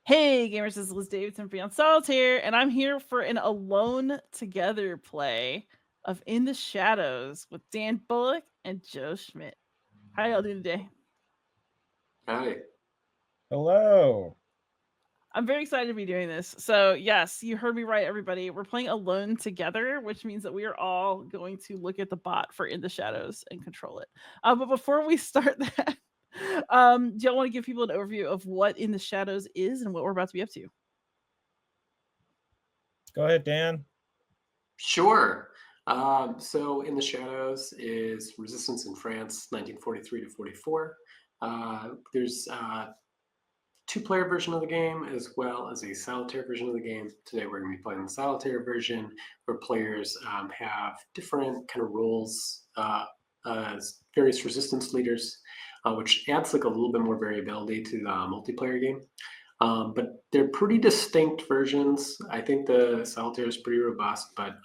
Hey gamers, this is Liz Davidson Beyond Solitaire, and I'm here for an Alone Together play of In the Shadows with Dan Bullock and Joe Schmidt. How y'all doing today? Hi. Hello. I'm very excited to be doing this. So, yes, you heard me right, everybody. We're playing Alone Together, which means that we are all going to look at the bot for In the Shadows and control it. But before we start that, do y'all want to give people an overview of what In the Shadows is and what we're about to be up to? Go ahead, Dan. Sure. So In the Shadows is Resistance in France, 1943 to 44. There's a two-player version of the game as well as a solitaire version of the game. Today we're going to be playing the solitaire version where players have different kind of roles as various resistance leaders, which adds like a little bit more variability to the multiplayer game. But they're pretty distinct versions. I think the solitaire is pretty robust, but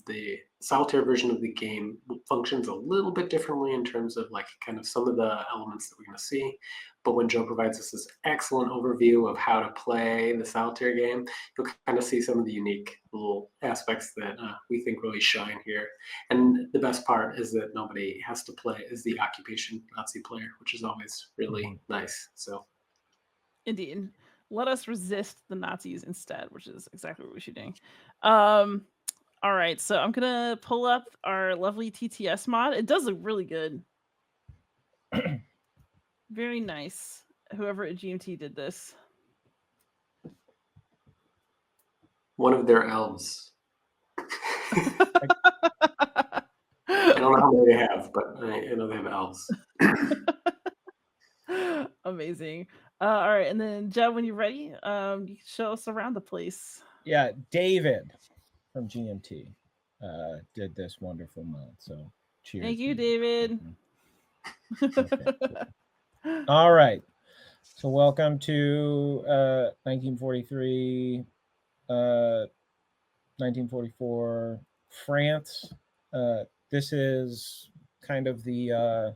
the solitaire version of the game functions a little bit differently in terms of like kind of some of the elements that we're going to see. But when Joe provides us this excellent overview of how to play the solitaire game, you'll kind of see some of the unique little aspects that we think really shine here. And the best part is that nobody has to play as the occupation Nazi player, which is always really nice. So. Indeed. Let us resist the Nazis instead, which is exactly what we should do. All right, so I'm gonna pull up our lovely TTS mod. It does look really good. Very nice. Whoever at GMT did this. One of their elves. I don't know how many they have, but I know they have elves. Amazing. All right, and then Joe, when you're ready, you can show us around the place. Yeah, David from GMT did this wonderful mod. So cheers. Thank you, David. Okay, cool. All right. So welcome to 1943, 1944 France. This is kind of the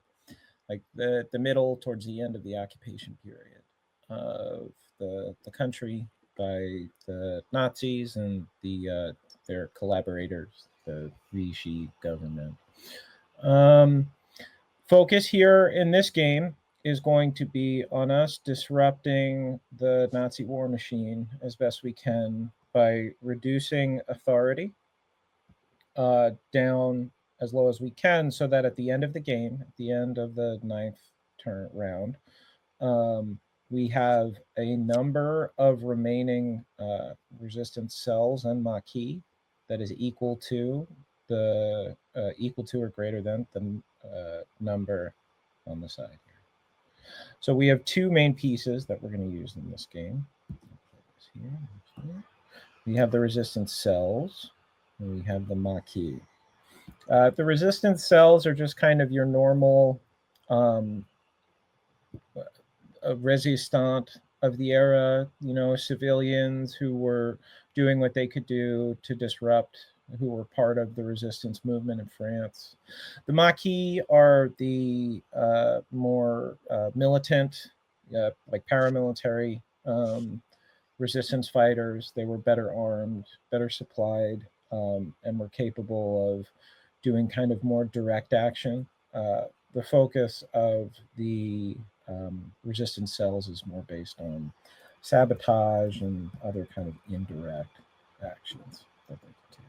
like the middle towards the end of the occupation period of the country by the Nazis and their collaborators, the Vichy government. Focus here in this game is going to be on us disrupting the Nazi war machine as best we can by reducing authority down as low as we can, so that at the end of the game, at the end of the ninth turn round, we have a number of remaining resistance cells and Maquis that is equal to or greater than the number on the side here. So we have two main pieces that we're going to use in this game. Here. We have the resistance cells, and we have the Maquis. The resistance cells are just kind of your normal resistant of the era, civilians who were doing what they could do to disrupt, who were part of the resistance movement in France. The Maquis are the more militant, like paramilitary resistance fighters. They were better armed, better supplied, and were capable of doing kind of more direct action. The focus of the resistance cells is more based on sabotage and other kind of indirect actions that they can take.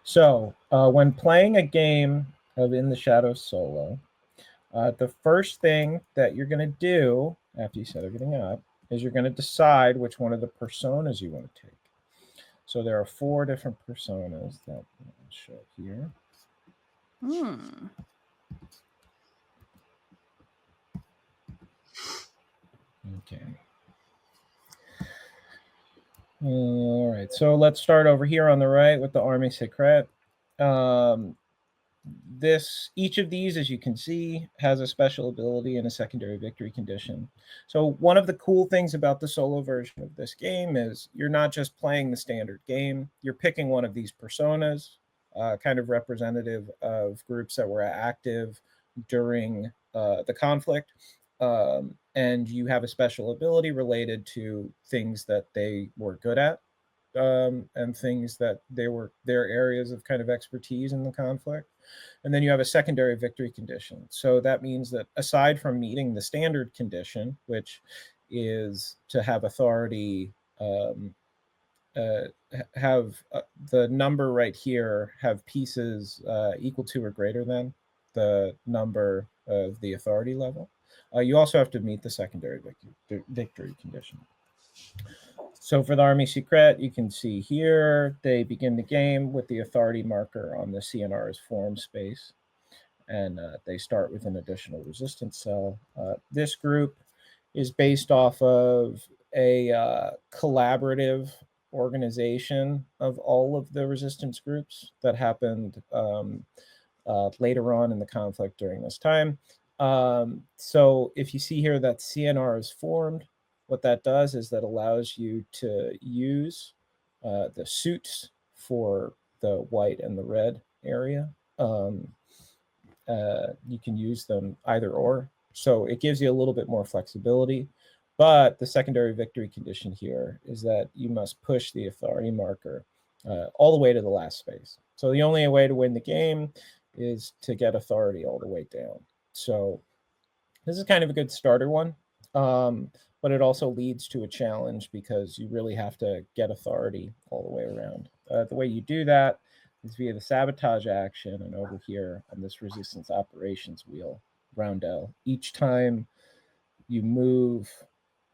So when playing a game of In the Shadows solo, the first thing that you're going to do after you set everything up is you're going to decide which one of the personas you want to take. So there are 4 different personas that I'll show here. Okay. All right. So let's start over here on the right with the Armée Secrète. Each of these, as you can see, has a special ability and a secondary victory condition. So one of the cool things about the solo version of this game is you're not just playing the standard game. You're picking one of these personas, kind of representative of groups that were active during the conflict. and you have a special ability related to things that they were good at, and things that they were their areas of kind of expertise in the conflict. And then you have a secondary victory condition. So that means that aside from meeting the standard condition, which is to have authority, have the number right here have pieces equal to or greater than the number of the authority level. You also have to meet the secondary victory condition. So for the Army Secret, you can see here, they begin the game with the authority marker on the CNR's form space, and they start with an additional resistance cell. This group is based off of a collaborative organization of all of the resistance groups that happened later on in the conflict during this time. So if you see here that CNR is formed, what that does is that allows you to use the suits for the white and the red area. You can use them either or. So it gives you a little bit more flexibility. But the secondary victory condition here is that you must push the authority marker all the way to the last space. So the only way to win the game is to get authority all the way down. So this is kind of a good starter one, but it also leads to a challenge because you really have to get authority all the way around. The way you do that is via the sabotage action, and over here on this resistance operations wheel, roundel. Each time you move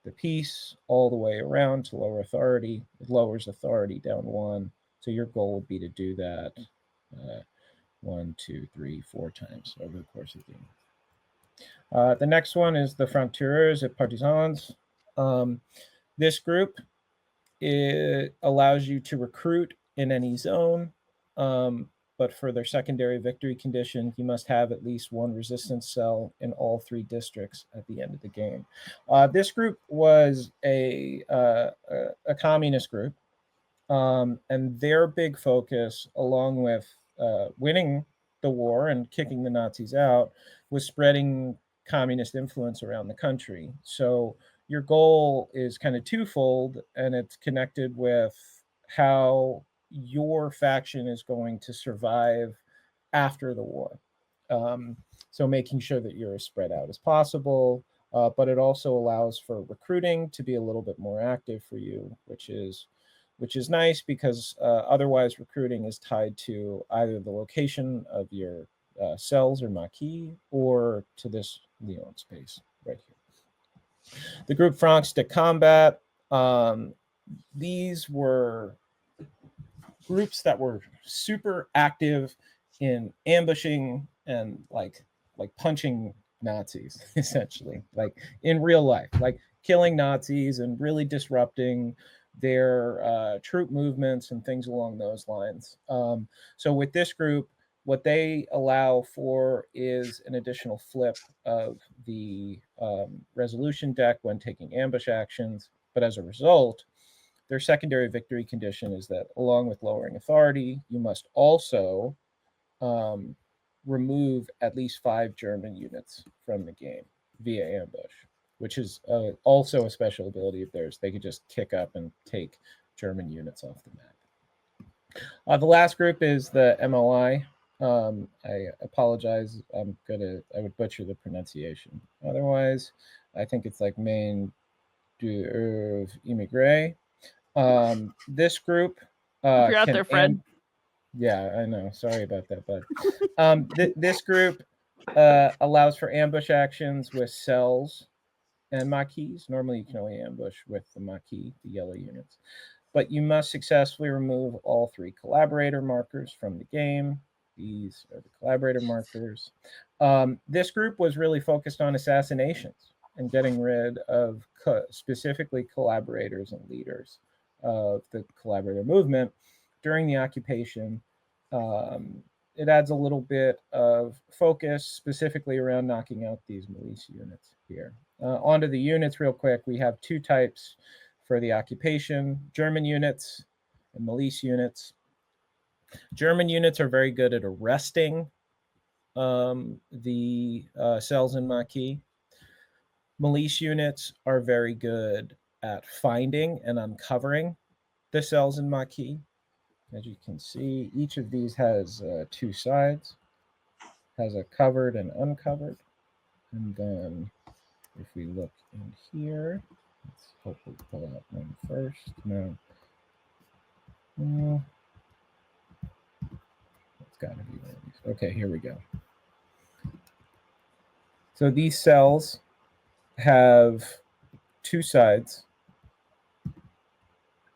the piece all the way around to lower authority, it lowers authority down 1. So your goal would be to do that 1, 2, 3, 4 times over the course of the game. The next one is the Frontiers et Partisans. This group, it allows you to recruit in any zone, but for their secondary victory condition, you must have at least 1 resistance cell in all 3 districts at the end of the game. This group was a communist group, and their big focus, along with winning the war and kicking the Nazis out, was spreading communist influence around the country. So your goal is kind of twofold, and it's connected with how your faction is going to survive after the war. So making sure that you're as spread out as possible, but it also allows for recruiting to be a little bit more active for you, which is nice because otherwise recruiting is tied to either the location of your cells or maquis or to this Lyon space right here. The group Francs de Combat, these were groups that were super active in ambushing and like punching Nazis, essentially, like in real life, like killing Nazis and really disrupting their troop movements and things along those lines. So with this group, what they allow for is an additional flip of the resolution deck when taking ambush actions. But as a result, their secondary victory condition is that along with lowering authority, you must also remove at least 5 German units from the game via ambush, which is also a special ability of theirs. They could just kick up and take German units off the map. The last group is the MLI. I apologize. I would butcher the pronunciation. Otherwise, I think it's like Main d'Oeuvre Immigré. This group. You're out there, Fred. Yeah, I know. Sorry about that, bud. This group allows for ambush actions with cells and maquis. Normally, you can only ambush with the maquis, the yellow units. But you must successfully remove all 3 collaborator markers from the game. These are the collaborator markers. This group was really focused on assassinations and getting rid of specifically collaborators and leaders of the collaborator movement during the occupation. It adds a little bit of focus specifically around knocking out these milice units here. Onto the units real quick. We have 2 types for the occupation: German units and milice units. German units are very good at arresting the cells in maquis. Milice units are very good at finding and uncovering the cells in Maquis. As you can see, each of these has 2 sides, has a covered and uncovered. And then if we look in here, let's hopefully pull out one first. No. It's got to be one of these. Okay, here we go. So these cells have 2 sides,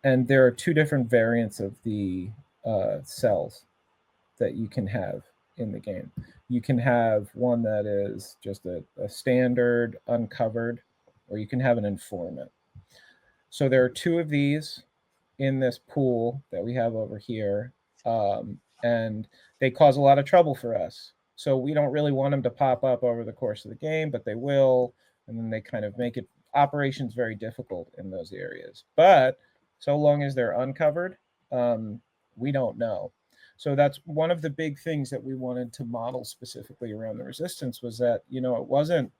and there are 2 different variants of the cells that you can have in the game. You can have one that is just a standard uncovered, or you can have an informant. So there are 2 of these in this pool that we have over here, and they cause a lot of trouble for us. So we don't really want them to pop up over the course of the game, but they will, and then they kind of make it operations very difficult in those areas. But so long as they're uncovered, we don't know. So that's one of the big things that we wanted to model specifically around the resistance, was that, you know, it wasn't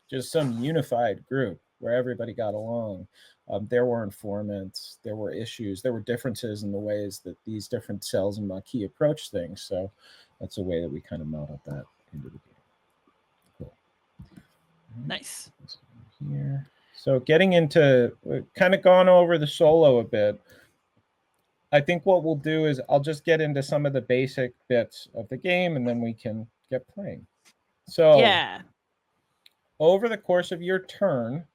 just some unified group where everybody got along. There were informants, there were issues, there were differences in the ways that these different cells in Maquis approach things. So that's a way that we kind of modeled that into the game. Cool. Nice. Here. So getting into, kind of gone over the solo a bit. I think what we'll do is I'll just get into some of the basic bits of the game, and then we can get playing. So Yeah. over the course of your turn,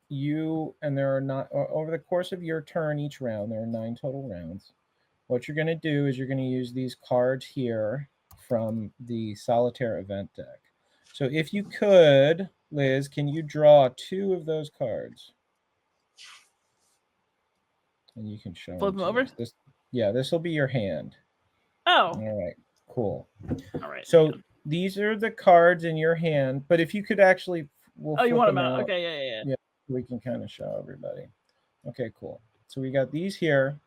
over the course of your turn each round, there are 9 total rounds. What you're going to do is you're going to use these cards here from the Solitaire event deck. So if you could, Liz, can you draw 2 of those cards? And you can show Flip them over? This will be your hand. Oh. All right, cool. All right. So these are the cards in your hand, but if you could actually, you want them out? Okay, yeah. We can kind of show everybody. Okay, cool. So we got these here.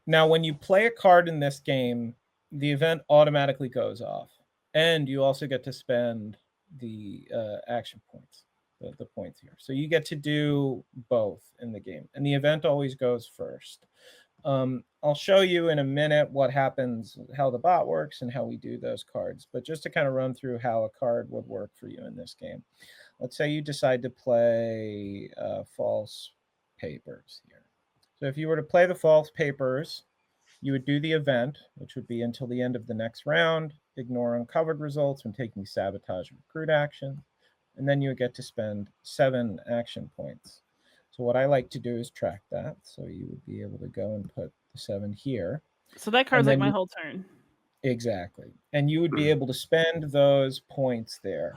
Now, when you play a card in this game, the event automatically goes off, and you also get to spend the action points, the points here. So you get to do both in the game, and the event always goes first. I'll show you in a minute what happens, how the bot works, and how we do those cards. But just to kind of run through how a card would work for you in this game. Let's say you decide to play false papers here. So if you were to play the false papers, you would do the event, which would be until the end of the next round, ignore uncovered results when taking sabotage or recruit action, and then you would get to spend 7 action points. So what I like to do is track that. So you would be able to go and put the 7 here. So that card's like my whole turn. Exactly. And you would be able to spend those points there.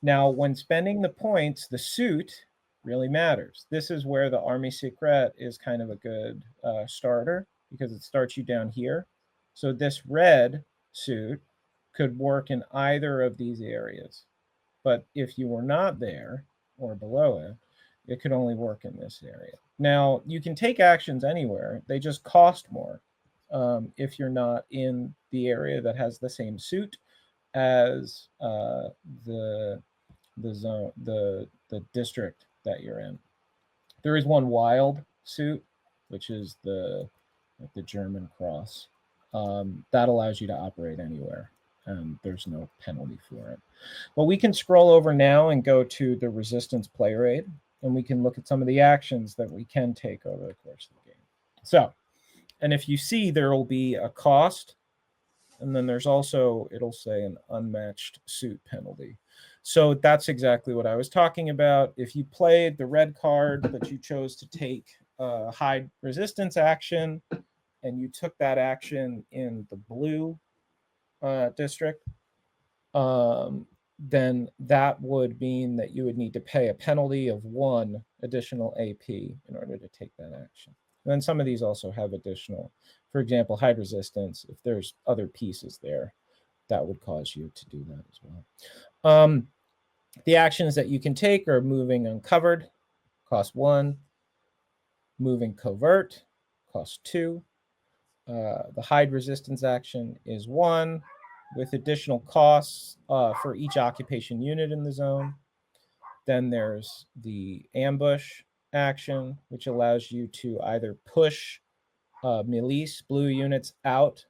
Now, when spending the points, the suit really matters. This is where the Army Secret is kind of a good starter, because it starts you down here. So this red suit could work in either of these areas. But if you were not there or below it, it could only work in this area. Now, you can take actions anywhere. They just cost more if you're not in the area that has the same suit as the zone, the district that you're in. There is one wild suit, which is the German cross. That allows you to operate anywhere, and there's no penalty for it. But we can scroll over now and go to the resistance player aid, and we can look at some of the actions that we can take over the course of the game. So, and if you see, there will be a cost, and then there's also, it'll say an unmatched suit penalty. So that's exactly what I was talking about. If you played the red card, but you chose to take a hide resistance action, and you took that action in the blue district, then that would mean that you would need to pay a penalty of 1 additional AP in order to take that action. And then some of these also have additional, for example, hide resistance. If there's other pieces there, that would cause you to do that as well. The actions that you can take are moving uncovered, cost 1. Moving covert, cost 2. The hide resistance action is 1. with additional costs for each occupation unit in the zone. Then there's the ambush action, which allows you to either push milice blue units out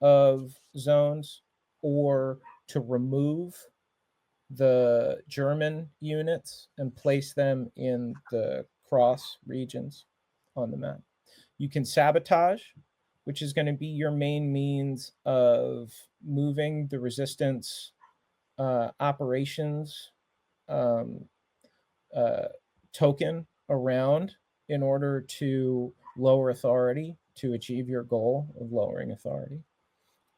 of zones or to remove the German units and place them in the cross regions on the map. You can sabotage, which is going to be your main means of moving the resistance operations token around in order to lower authority to achieve your goal of lowering authority.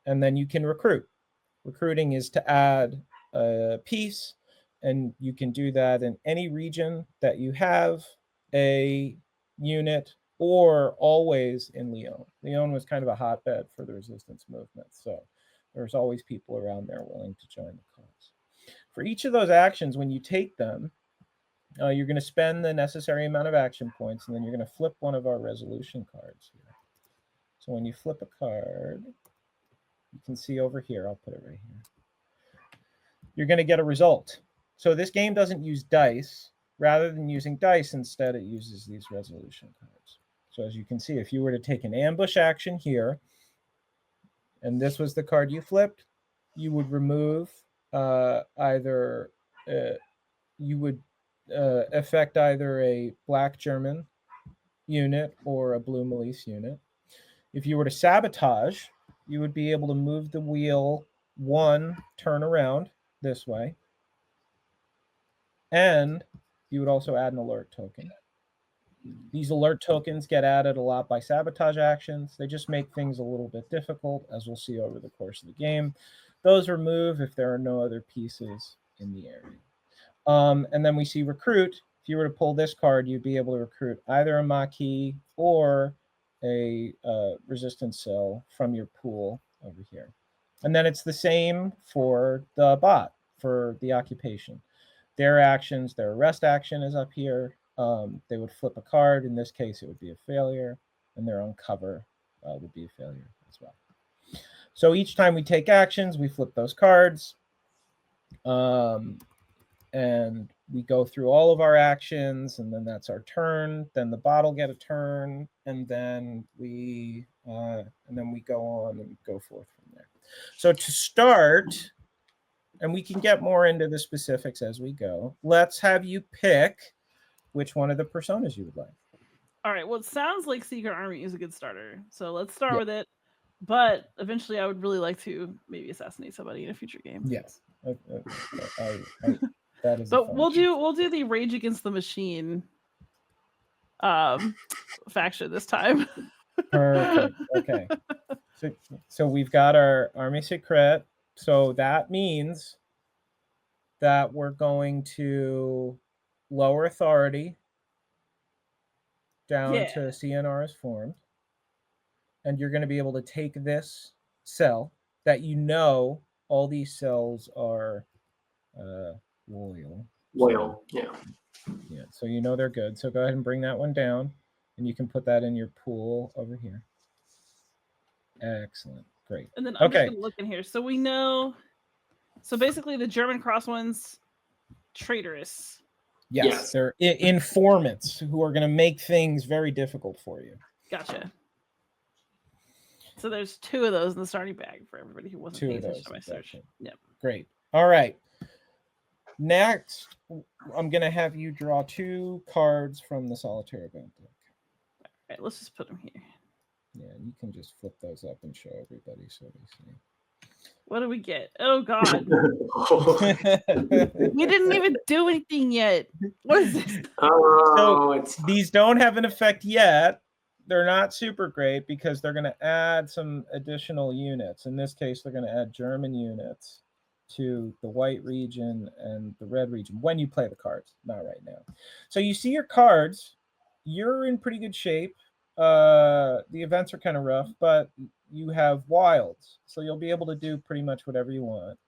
And then you can recruit. Recruiting is to add a piece, and you can do that in any region that you have a unit, or always in Lyon. Lyon was kind of a hotbed for the resistance movement, so there's always people around there willing to join the cause. For each of those actions, when you take them, you're going to spend the necessary amount of action points, and then you're going to flip one of our resolution cards here. So when you flip a card, you can see over here, I'll put it right here, you're going to get a result. So this game doesn't use dice. Rather than using dice, instead it uses these resolution cards. So as you can see, if you were to take an ambush action here, and this was the card you flipped, you would remove either, you would affect either a black German unit or a blue milice unit. If you were to sabotage, you would be able to move the wheel one turn around this way, and you would also add an alert token. These alert tokens get added a lot by sabotage actions. They just make things a little bit difficult, as we'll see over the course of the game. Those remove if there are no other pieces in the area. And then we see recruit. If you were to pull this card, you'd be able to recruit either a Maquis or a resistance cell from your pool over here. And then it's the same for the bot, for the occupation. Their actions, their arrest action is up here. They would flip a card. In this case, it would be a failure, and their uncover would be a failure as well. So each time we take actions, we flip those cards, and we go through all of our actions, and then that's our turn. Then the bot will get a turn, and then we go on and go forth from there. So to start, and we can get more into the specifics as we go, let's have you pick which one of the personas you would like. All right. Well, it sounds like Secret Army is a good starter. So let's start with it. But eventually, I would really like to maybe assassinate somebody in a future game. Yes. That is. But we'll do the Rage Against the Machine faction this time. Perfect. Okay. So we've got our Army Secret. So that means that we're going to lower authority down to CNR is formed. And you're going to be able to take this cell that all these cells are loyal. Loyal, yeah. Yeah, so they're good. So go ahead and bring that one down, and you can put that in your pool over here. Excellent. Great. And then I'm just going to look in here. So we know, so basically the German cross ones, traitorous. Yes. They're informants who are going to make things very difficult for you. Gotcha. So there's 2 of those in the starting bag for everybody who wasn't paying attention to my search. Yep. Great. All right. Next, I'm going to have you draw 2 cards from the Solitaire event deck. All right, let's just put them here. Yeah, you can just flip those up and show everybody so they see. What do we get? Oh, God. We didn't even do anything yet. What is this? These don't have an effect yet. They're not super great because they're going to add some additional units. In this case, they're going to add German units to the white region and the red region when you play the cards, not right now. So you see your cards. You're in pretty good shape. The events are kind of rough, but you have wilds. So you'll be able to do pretty much whatever you want.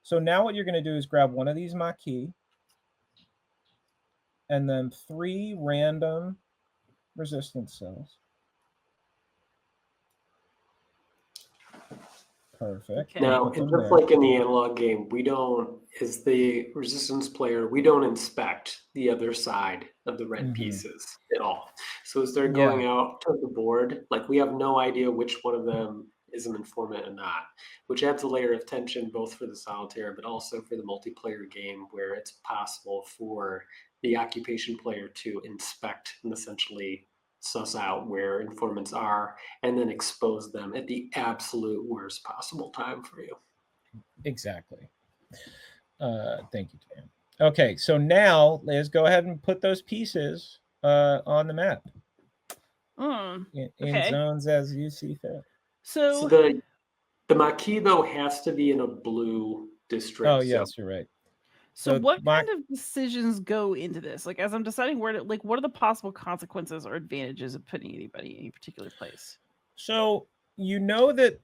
So now what you're going to do is grab one of these Maquis and then 3 random resistance cells. Perfect. Okay. Now, Put them just there. like in the analog game, we don't, as the resistance player, we don't inspect the other side of the red Mhm. pieces at all. So as they're Yeah. going out to the board, like we have no idea which one of them is an informant and not, which adds a layer of tension both for the solitaire but also for the multiplayer game where it's possible for the occupation player to inspect and essentially suss out where informants are and then expose them at the absolute worst possible time for you. Exactly. Thank you, Dan. Okay, so now Liz, go ahead and put those pieces on the map in Okay. zones as you see fit. So So the Maquis though has to be in a blue district. Oh zone. yes, you're right. so So what my- kind of decisions go into this? Like as I'm deciding where to like what are the possible consequences or advantages of putting anybody in any particular place? So you know that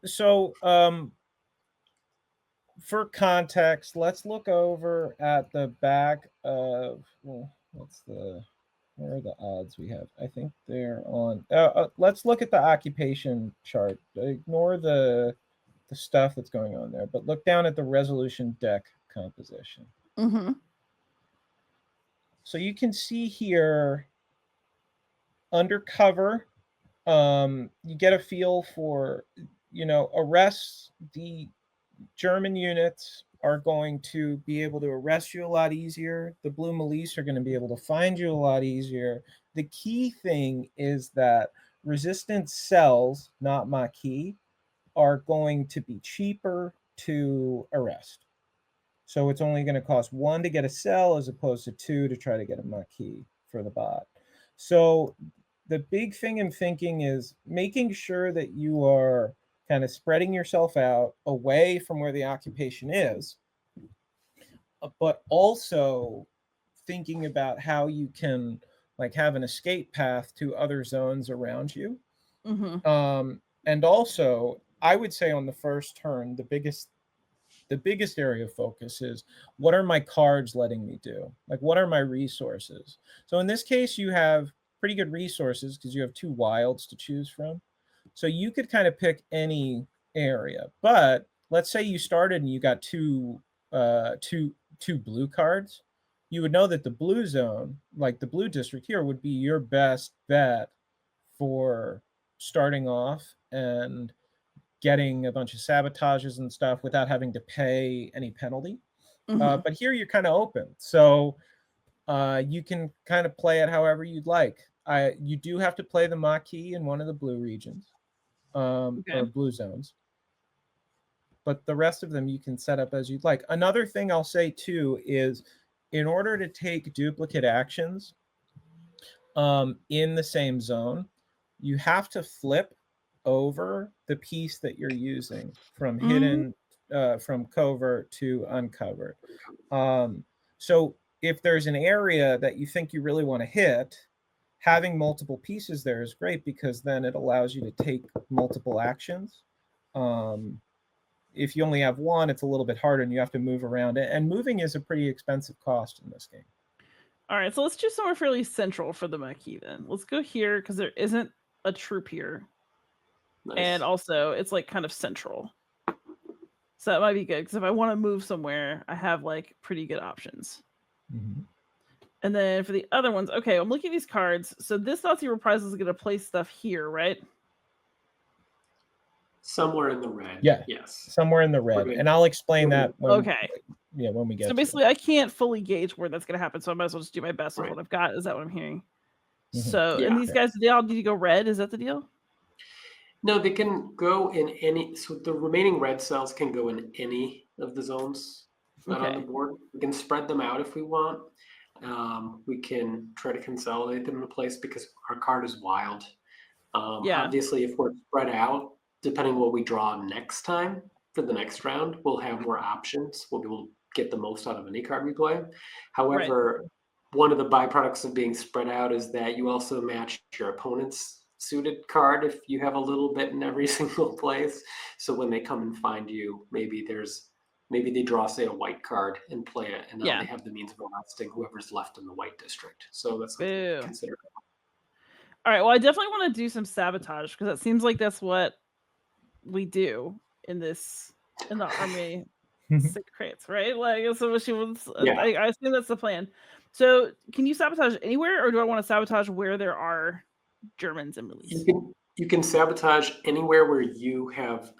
for context, let's look over at the back of where are the odds we have? I think they're on. Let's look at the occupation chart. Ignore the stuff that's going on there, but look down at the resolution deck composition. Mm-hmm. So you can see here undercover, you get a feel for, arrests. The German units are going to be able to arrest you a lot easier. The Blue Milice are going to be able to find you a lot easier. The key thing is that resistance cells, not Maquis, are going to be cheaper to arrest. So it's only going to cost 1 to get a cell as opposed to 2 to try to get a Maquis for the bot. So the big thing in thinking is making sure that you are kind of spreading yourself out away from where the occupation is, but also thinking about how you can like have an escape path to other zones around you. Mm-hmm. And also, I would say on the first turn, the biggest area of focus is what are my cards letting me do? Like, what are my resources? So in this case, you have pretty good resources because you have 2 wilds to choose from. So you could kind of pick any area. But let's say you started and you got two blue cards. You would know that the blue zone, like the blue district here, would be your best bet for starting off and getting a bunch of sabotages and stuff without having to pay any penalty. Mm-hmm. But here you're kind of open. So you can kind of play it however you'd like. You do have to play the Maquis in one of the blue regions or blue zones. But the rest of them you can set up as you'd like. Another thing I'll say too is in order to take duplicate actions in the same zone, you have to flip over the piece that you're using from hidden, from covert to uncovered. So if there's an area that you think you really want to hit, having multiple pieces there is great because then it allows you to take multiple actions. If you only have one, it's a little bit harder and you have to move around. And moving is a pretty expensive cost in this game. All right, so let's choose somewhere fairly central for the Maquis then. Let's go here because there isn't a troop here. Nice. And also it's like kind of central. So that might be good because if I want to move somewhere, I have like pretty good options. Mm-hmm. And then for the other ones, okay, I'm looking at these cards. So this Nazi reprisal is going to place stuff here, right? Somewhere in the red. Yeah. Yes. Somewhere in the red. And I'll explain that when we get so basically I can't fully gauge where that's going to happen. So I might as well just do my best with what I've got. Is that what I'm hearing? Mm-hmm. So, and these guys, they all need to go red. Is that the deal? No, they can go in any. So the remaining red cells can go in any of the zones on the board. We can spread them out if we want. We can try to consolidate them in a place because our card is wild. Obviously, if we're spread out, depending what we draw next time for the next round, we'll have more options. We'll be able to get the most out of any card we play. However, one of the byproducts of being spread out is that you also match your opponent's suited card if you have a little bit in every single place. So when they come and find you, maybe they draw, say, a white card and play it, and now they have the means of arresting whoever's left in the white district. So that's something to consider. All right, well, I definitely want to do some sabotage because it seems like that's what we do in the army secrets, right? Like so she wants. Yeah. I assume that's the plan. So can you sabotage anywhere, or do I want to sabotage where there are Germans in release? You can sabotage anywhere where you have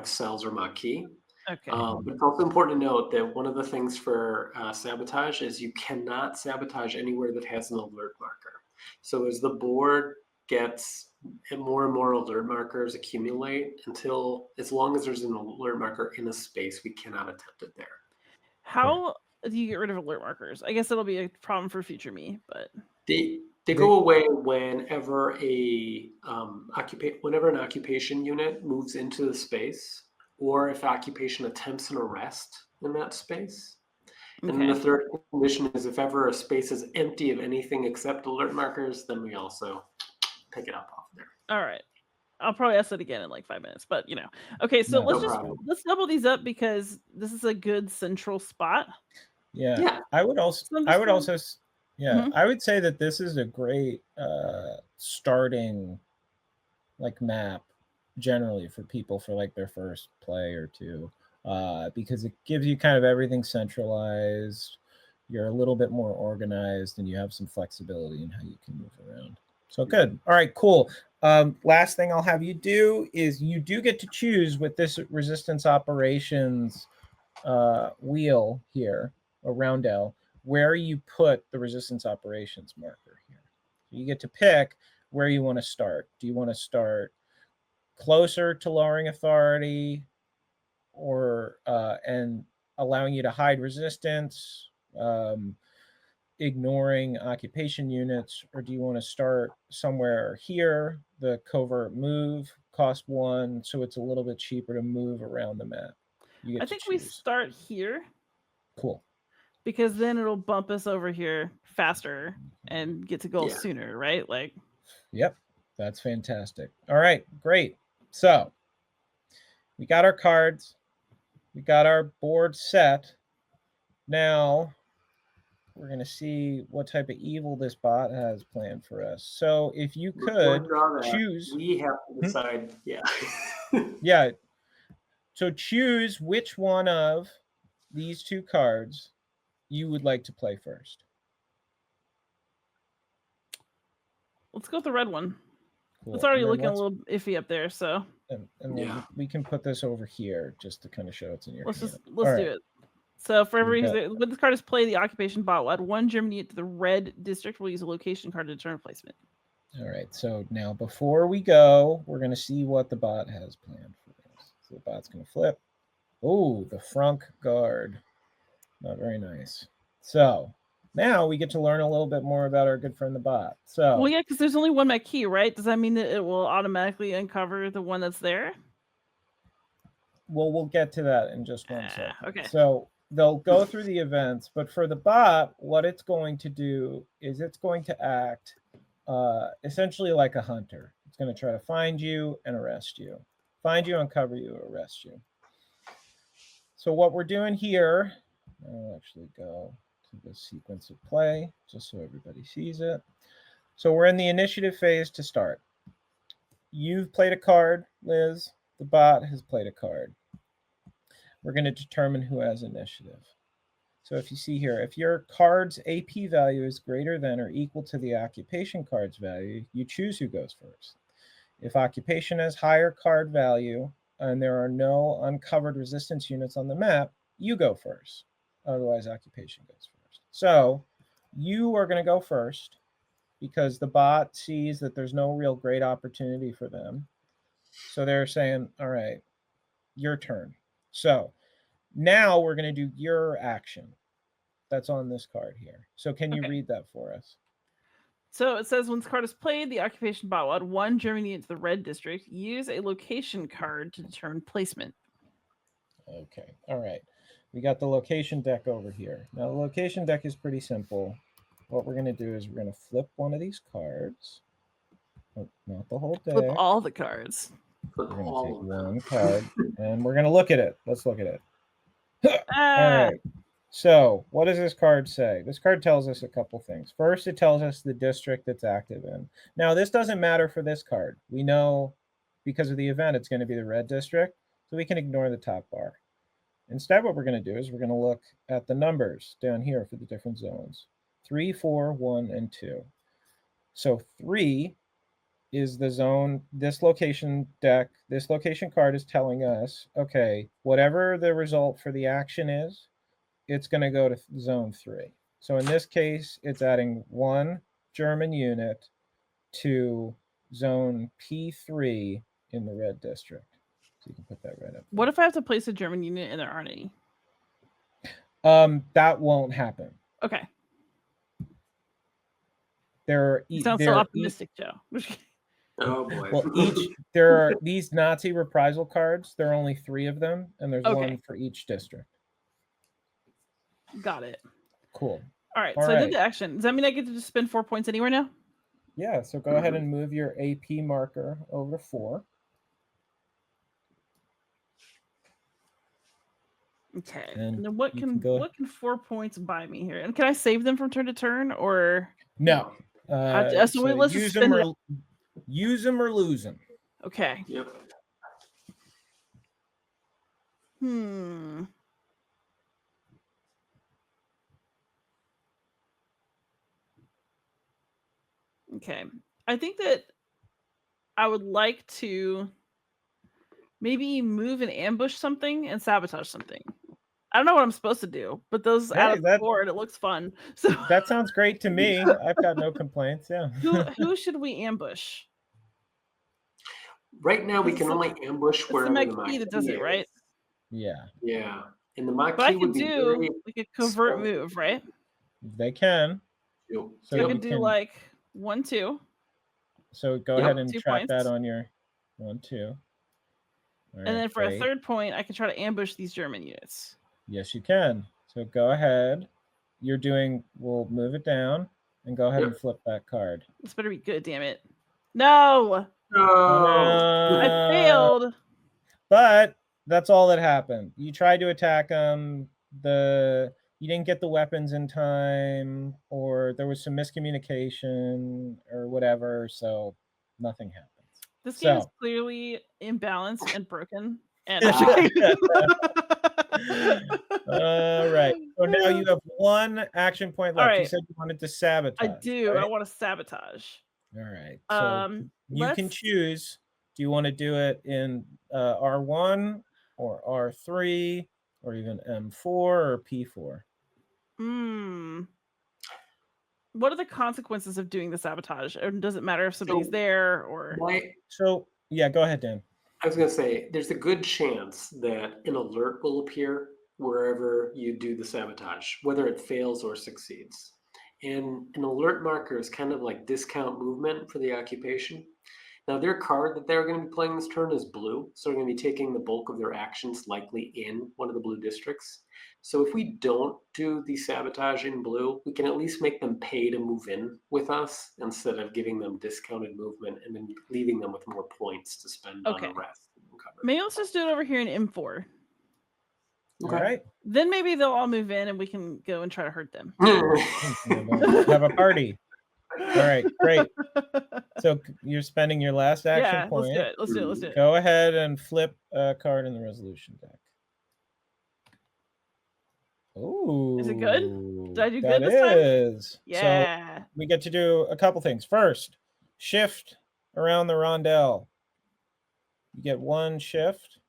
cells or Maquis. Okay. But it's also important to note that one of the things for sabotage is you cannot sabotage anywhere that has an alert marker. So as the board gets more and more alert markers accumulate as long as there's an alert marker in a space, we cannot attempt it there. How do you get rid of alert markers? I guess it'll be a problem for future me, but They go away whenever whenever an occupation unit moves into the space, or if occupation attempts an arrest in that space. And then the third condition is if ever a space is empty of anything except alert markers, then we also pick it up off there. All right. I'll probably ask it again in like 5 minutes, but Okay, so let's double these up because this is a good central spot. Yeah. I would also I would say that this is a great starting like map generally for people for like their first play or two, because it gives you kind of everything centralized. You're a little bit more organized and you have some flexibility in how you can move around. So good. All right, cool. Last thing I'll have you do is you do get to choose with this resistance operations wheel here, or roundel, where you put the resistance operations marker here. You get to pick where you want to start. Do you want to start closer to lowering authority, or and allowing you to hide resistance, ignoring occupation units, or do you want to start somewhere here, the covert move, cost 1, so it's a little bit cheaper to move around the map? I think we start here. Cool. Because then it'll bump us over here faster and get to goal sooner, right? Like, yep, that's fantastic. All right, great. So we got our cards, we got our board set. Now we're going to see what type of evil this bot has planned for us. So if you could choose, we have to decide. Yeah. So choose which one of these 2 cards you would like to play first. Let's go with the red one. Cool. It's already looking a little iffy up there, so. And we can put this over here just to kind of show it's in your hand. Let's do it. So for every reason, when this card is played, the occupation bot will add 1 German unit to the red district. We'll use a location card to determine placement. All right. So now before we go, we're going to see what the bot has planned for us. So the bot's going to flip. Oh, the Frank Guard. Not very nice. So now we get to learn a little bit more about our good friend the bot. So well, yeah, because there's only one Maquis, right? Does that mean that it will automatically uncover the one that's there? Well, we'll get to that in just 1 second. Okay. So they'll go through the events, but for the bot, what it's going to do is it's going to act essentially like a hunter. It's going to try to find you and arrest you. Find you, uncover you, arrest you. So what we're doing here, I'll actually go to the sequence of play just so everybody sees it. So we're in the initiative phase to start. You've played a card, Liz. The bot has played a card. We're going to determine who has initiative. So if you see here, if your card's AP value is greater than or equal to the occupation card's value, you choose who goes first. If occupation has higher card value and there are no uncovered resistance units on the map, you go first. Otherwise, occupation goes first. So you are going to go first because the bot sees that there's no real great opportunity for them. So they're saying, all right, your turn. So now we're going to do your action that's on this card here. So can you read that for us? So it says, when this card is played, the occupation bot will add 1 German unit to the red district. Use a location card to determine placement. Okay. All right. We got the location deck over here. Now, the location deck is pretty simple. What we're going to do is we're going to flip one of these cards. Oh, not the whole deck. Flip all the cards. We're going to take one card, and we're going to look at it. Let's look at it. All right. So what does this card say? This card tells us a couple things. First, it tells us the district it's active in. Now, this doesn't matter for this card. We know because of the event, it's going to be the red district. So we can ignore the top bar. Instead, what we're going to do is we're going to look at the numbers down here for the different zones. 3, 4, 1, and 2. So 3 is the zone, this location deck, this location card is telling us, okay, whatever the result for the action is, it's going to go to zone 3. So in this case, it's adding 1 German unit to zone P3 in the red district. So you can put that right up. What if I have to place a German unit and there aren't any? That won't happen. Okay. There Sounds so optimistic, Joe. Oh boy. Well, there are these Nazi reprisal cards. There are only 3 of them, and there's Okay. one for each district. Got it. Cool. All right. All So I right. did the action. Does that mean I get to just spend 4 points anywhere now? Yeah, so go ahead and move your AP marker over to 4. Okay. And And then what you can can go- what can 4 points buy me here? And can I save them from turn to turn, or No. so let's just use them spend it. or lose them. Okay. Yep. Okay. I think that I would like to maybe move and ambush something and sabotage something. I don't know what I'm supposed to do, but those Hey, out of the that- board, it looks fun. So That sounds great to me. I've got no complaints. Yeah. who should we ambush? Right now, we It's can the- only ambush It's the wherever the Maquis that Maquis does it, right? is. Yeah, Yeah, and the But I Maquis can would be do very. like a covert small. move, right? they can. Yep. So I you could do can- like 1, 2. So go Yep. ahead and 2 track points. that on your 1, 2. All And right, then for great. a third point, I can try to ambush these German units. Yes, you can. So go ahead. We'll move it down and go ahead Yep. and flip that card. This better be good, damn it. No! Oh, I failed. But that's all that happened. You tried to attack them. You didn't get the weapons in time, or there was some miscommunication or whatever. So nothing happens. This game is So- clearly imbalanced and broken. And All right. So now you have 1 action point All left. You right. said you wanted to sabotage. I do. I right? want to sabotage. All right. So you can let's- choose. Do you want to do it in R1 or R3 or even M4 or P4? What are the consequences of doing the sabotage? Or does it matter if somebody's there or So yeah, go ahead, Dan. I was going to say, there's a good chance that an alert will appear wherever you do the sabotage, whether it fails or succeeds. And an alert marker is kind of like discount movement for the occupation. Now, their card that they're going to be playing this turn is blue, so they're going to be taking the bulk of their actions likely in one of the blue districts. So if we don't do the sabotage in blue, we can at least make them pay to move in with us instead of giving them discounted movement and then leaving them with more points to spend Okay. on arrest and cover. maybe let's just do it over here in M4. All right. Then maybe they'll all move in and we can go and try to hurt them. Have a party. All right, great. So you're spending your last action Yeah, point. let's do it. Let's do it. Let's do it. Go ahead and flip a card in the resolution deck. Oh, Is it good? Did I do good that this time? is. So Yeah. we get to do a couple things. First, shift around the rondel. You get 1 shift,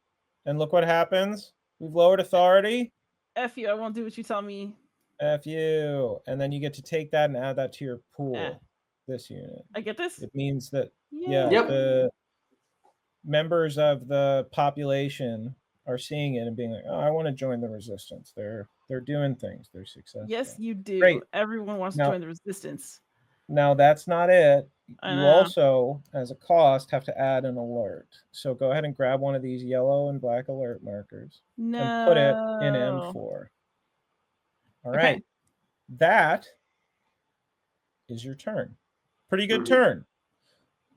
and look what happens. We've lowered authority. F you. I won't do what you tell me. F you. And then you get to take that and add that to your pool. Eh. This unit. I get this? It means that Yeah. Yep. the members of the population are seeing it and being like, "Oh, I want to join the resistance. They're doing things. They're successful." Yes, you do. Great. Everyone wants Now- to join the resistance. Now that's not it. I You know. also, as a cost, have to add an alert. So go ahead and grab one of these yellow and black alert markers No. and put it in M4. All Okay. right. That is your turn. Pretty good Mhm. turn.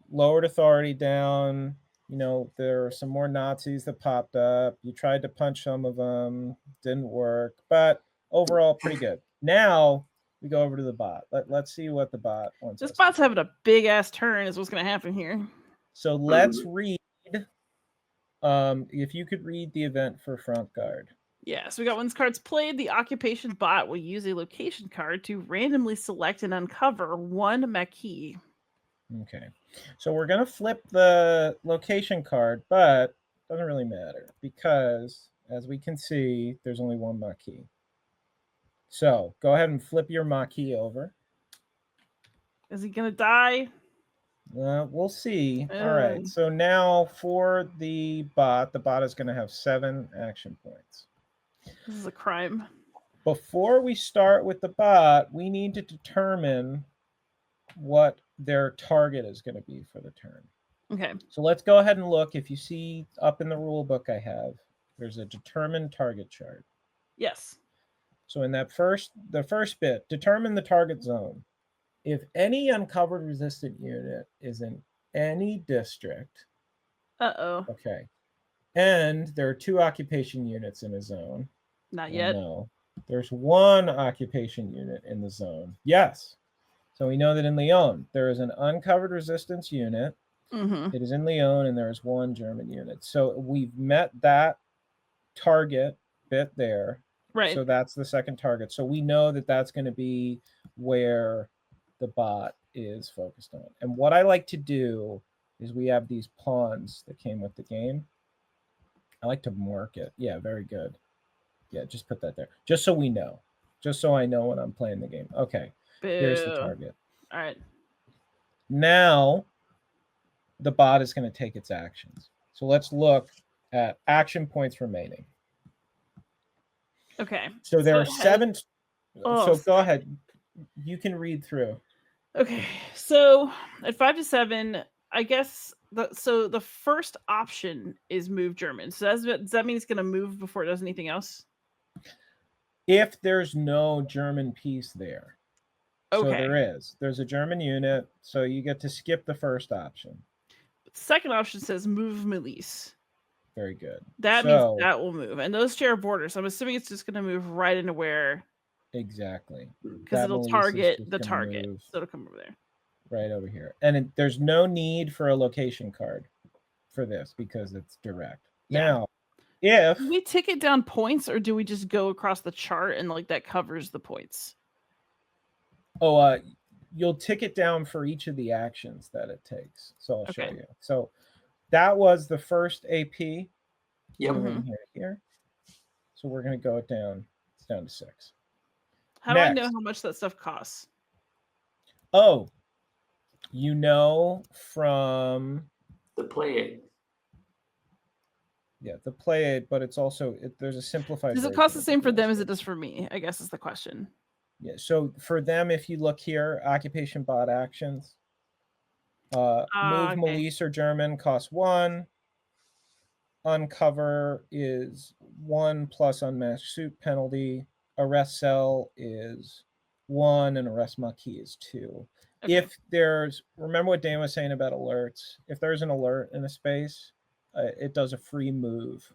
Lowered authority down. You know, there are some more Nazis that popped up. You tried to punch some of them, didn't work, but overall pretty good. Now we go over to the bot. Let's see what the bot wants. This us to bot's do. having a big ass turn, is what's going to happen here. So let's read If you could read the event for front guard. Yeah, so we got when this card's played, the occupation bot will use a location card to randomly select and uncover one Maquis. Okay, so we're gonna flip the location card, but doesn't really matter because, as we can see, there's only one Maquis. So go ahead and flip your Maquis over. Is he gonna die? We'll see. All right. So now for the bot is going to have 7 action points. This is a crime. Before we start with the bot, we need to determine what their target is going to be for the turn. Okay. So let's go ahead and look. If you see up in the rule book I have, there's a determine target chart. Yes. So in that the first bit, determine the target zone. If any uncovered resistant unit is in any district, okay, and there are 2 occupation units in a zone. Not yet. No, there's 1 occupation unit in the zone. Yes. So we know that in Lyon, there is an uncovered resistance unit. Mm-hmm. It is in Lyon, and there is 1 German unit. So we've met that target bit there. Right. So that's the second target. So we know that that's going to be where the bot is focused on. And what I like to do is we have these pawns that came with the game. I like to mark it. Yeah, very good. Yeah, just put that there. Just so we know. Just so I know when I'm playing the game. Okay. Boo. Here's the target. All right. Now the bot is going to take its actions. So let's look at action points remaining. Okay. So there are 7. So go ahead. You can read through. Okay, so at 5 to 7, I guess the first option is move German. So does that mean it's going to move before it does anything else? If there's no German piece there. Okay. So there's a German unit, so you get to skip the first option. The second option says move Milice. Very good. That means that will move, and those share borders. So I'm assuming it's just going to move right into where. Exactly. Because it'll target the target, so it'll come over there. Right over here. And there's no need for a location card for this because it's direct. Yeah. Now, if... Do we ticket down points, or do we just go across the chart and that covers the points? Oh, you'll ticket down for each of the actions that it takes. So I'll show you. So that was the first AP. Yep. Mm-hmm. Here. So we're going to go down. It's down to 6. How do I know how much that stuff costs? Oh, you know from the play aid. Yeah, the play aid, but it's also there's a simplified. Does it cost the same for them as it does for me? I guess is the question. Yeah. So for them, if you look here, occupation bot actions, move Milice or German costs 1. Uncover is 1 plus unmasked suit penalty. Arrest cell is 1 and arrest Maquis is 2. Okay. If there's, remember what Dan was saying about alerts, if there's an alert in a space, it does a free move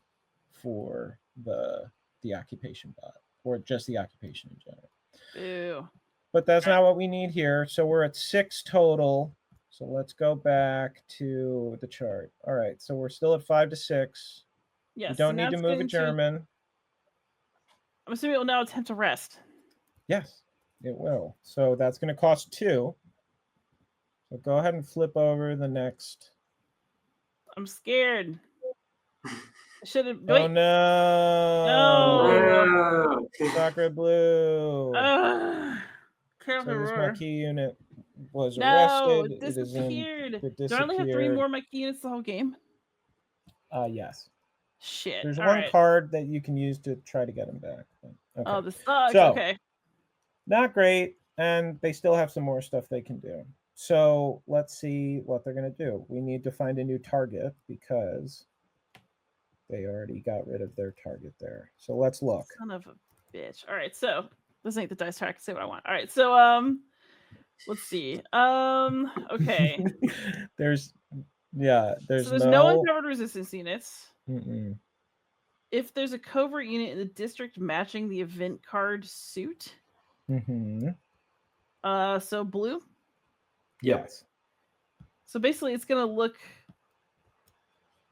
for the occupation bot or just the occupation in general. Ew. But that's not what we need here. So we're at 6 total. So let's go back to the chart. All right. So we're still at 5 to 6. Yes. You don't need to move a German. I'm assuming it will now attempt to rest. Yes, it will. So that's going to cost 2. So go ahead and flip over the next. I'm scared. I should have. Oh no! Sacre bleu. So this Maquis unit was arrested. It disappeared. Do I only have 3 more Maquis units the whole game? Yes. Shit. There's one card that you can use to try to get them back. Okay. Oh, this sucks. So, okay. Not great, and they still have some more stuff they can do. So let's see what they're going to do. We need to find a new target because they already got rid of their target there. So let's look. Son of a bitch. All right, so this ain't the dice track to say what I want. All right, so let's see. Okay. there's no uncovered resistance units. Mm-mm. If there's a covert unit in the district matching the event card suit. Mm-hmm. So blue. Yes. So basically, it's gonna look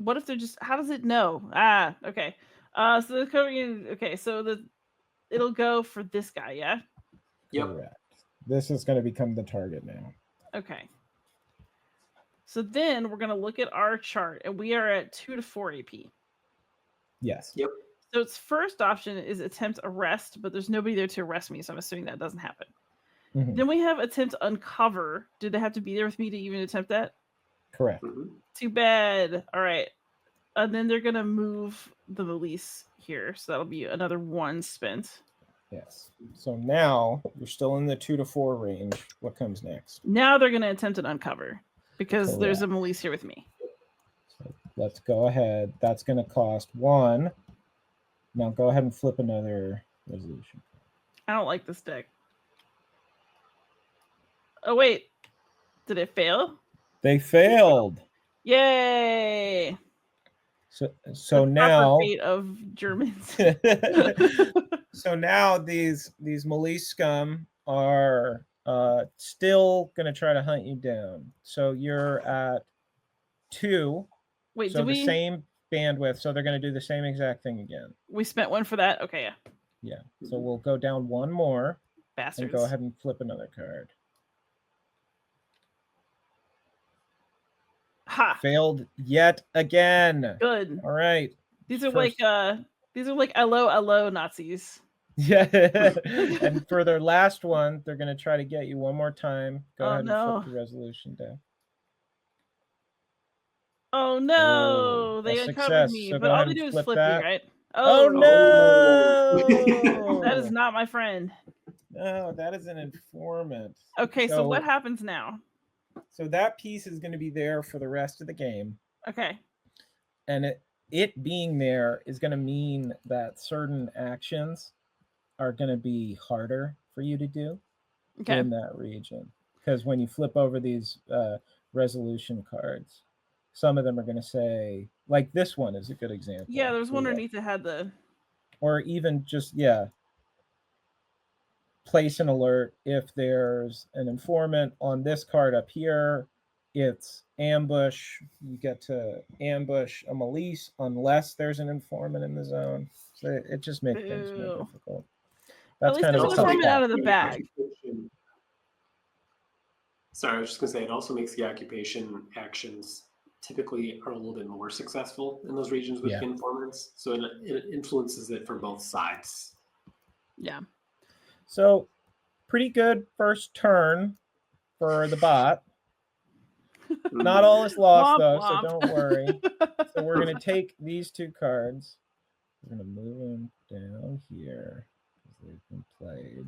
What if they're just? How does it know? Okay. So the covering. Okay, so it'll go for this guy. Yeah. Yep. Correct. This is going to become the target now. Okay. So then we're gonna look at our chart, and we are at 2 to 4 AP. Yes. Yep. So its first option is attempt arrest, but there's nobody there to arrest me, so I'm assuming that doesn't happen. Mhm. Then we have attempt uncover. Do they have to be there with me to even attempt that? Correct. Mhm. Too bad. All right. And then they're gonna move the Melise here, so that'll be another 1 spent. Yes. So now you're still in the 2 to 4 range. What comes next? Now they're gonna attempt an uncover because there's a Melise here with me. So let's go ahead. That's going to cost 1. Now go ahead and flip another resolution. I don't like this deck. Oh wait, did it fail? They failed. Yay! So The proper now fate of Germans. so now these Melise scum are still going to try to hunt you down. So you're at 2. Wait, So did the we? same bandwidth. So they're going to do the same exact thing again. We spent 1 for that. Okay, yeah. Yeah. So we'll go down 1 more Bastards. and go ahead and flip another card. Ha! Failed yet again. Good. All right. These are First- like hello Nazis. Yeah. And for their last one, they're going to try to get you one more time. Go Oh, ahead and no. flip the resolution down. Oh no, Oh, they a uncovered success. me. So But go all ahead they and do is flip flip that. me, right? Oh no! That is not my friend. No, that is an informant. Okay, so So- what happens now? So that piece is going to be there for the rest of the game. Okay. And it being there is going to mean that certain actions are going to be harder for you to do Okay. in that region. Because when you flip over these resolution cards, some of them are going to say, like this one is a good example. Yeah, there was one Yeah. underneath that had the. Or even just, place an alert if there's an informant on this card up here. It's ambush. You get to ambush a Melise unless there's an informant in the zone. So it just makes things more Ew. difficult. At That's least kind of there's a an tough informant part. out of the bag. Sorry, I was just gonna say it also makes the occupation actions typically are a little bit more successful in those regions with Yeah. informants. So it influences it for both sides. Yeah. So pretty good first turn for the bot. Not all is lost Womp though, womp. so don't worry. So we're going to take these 2 cards. We're going to move them down here because they've been played.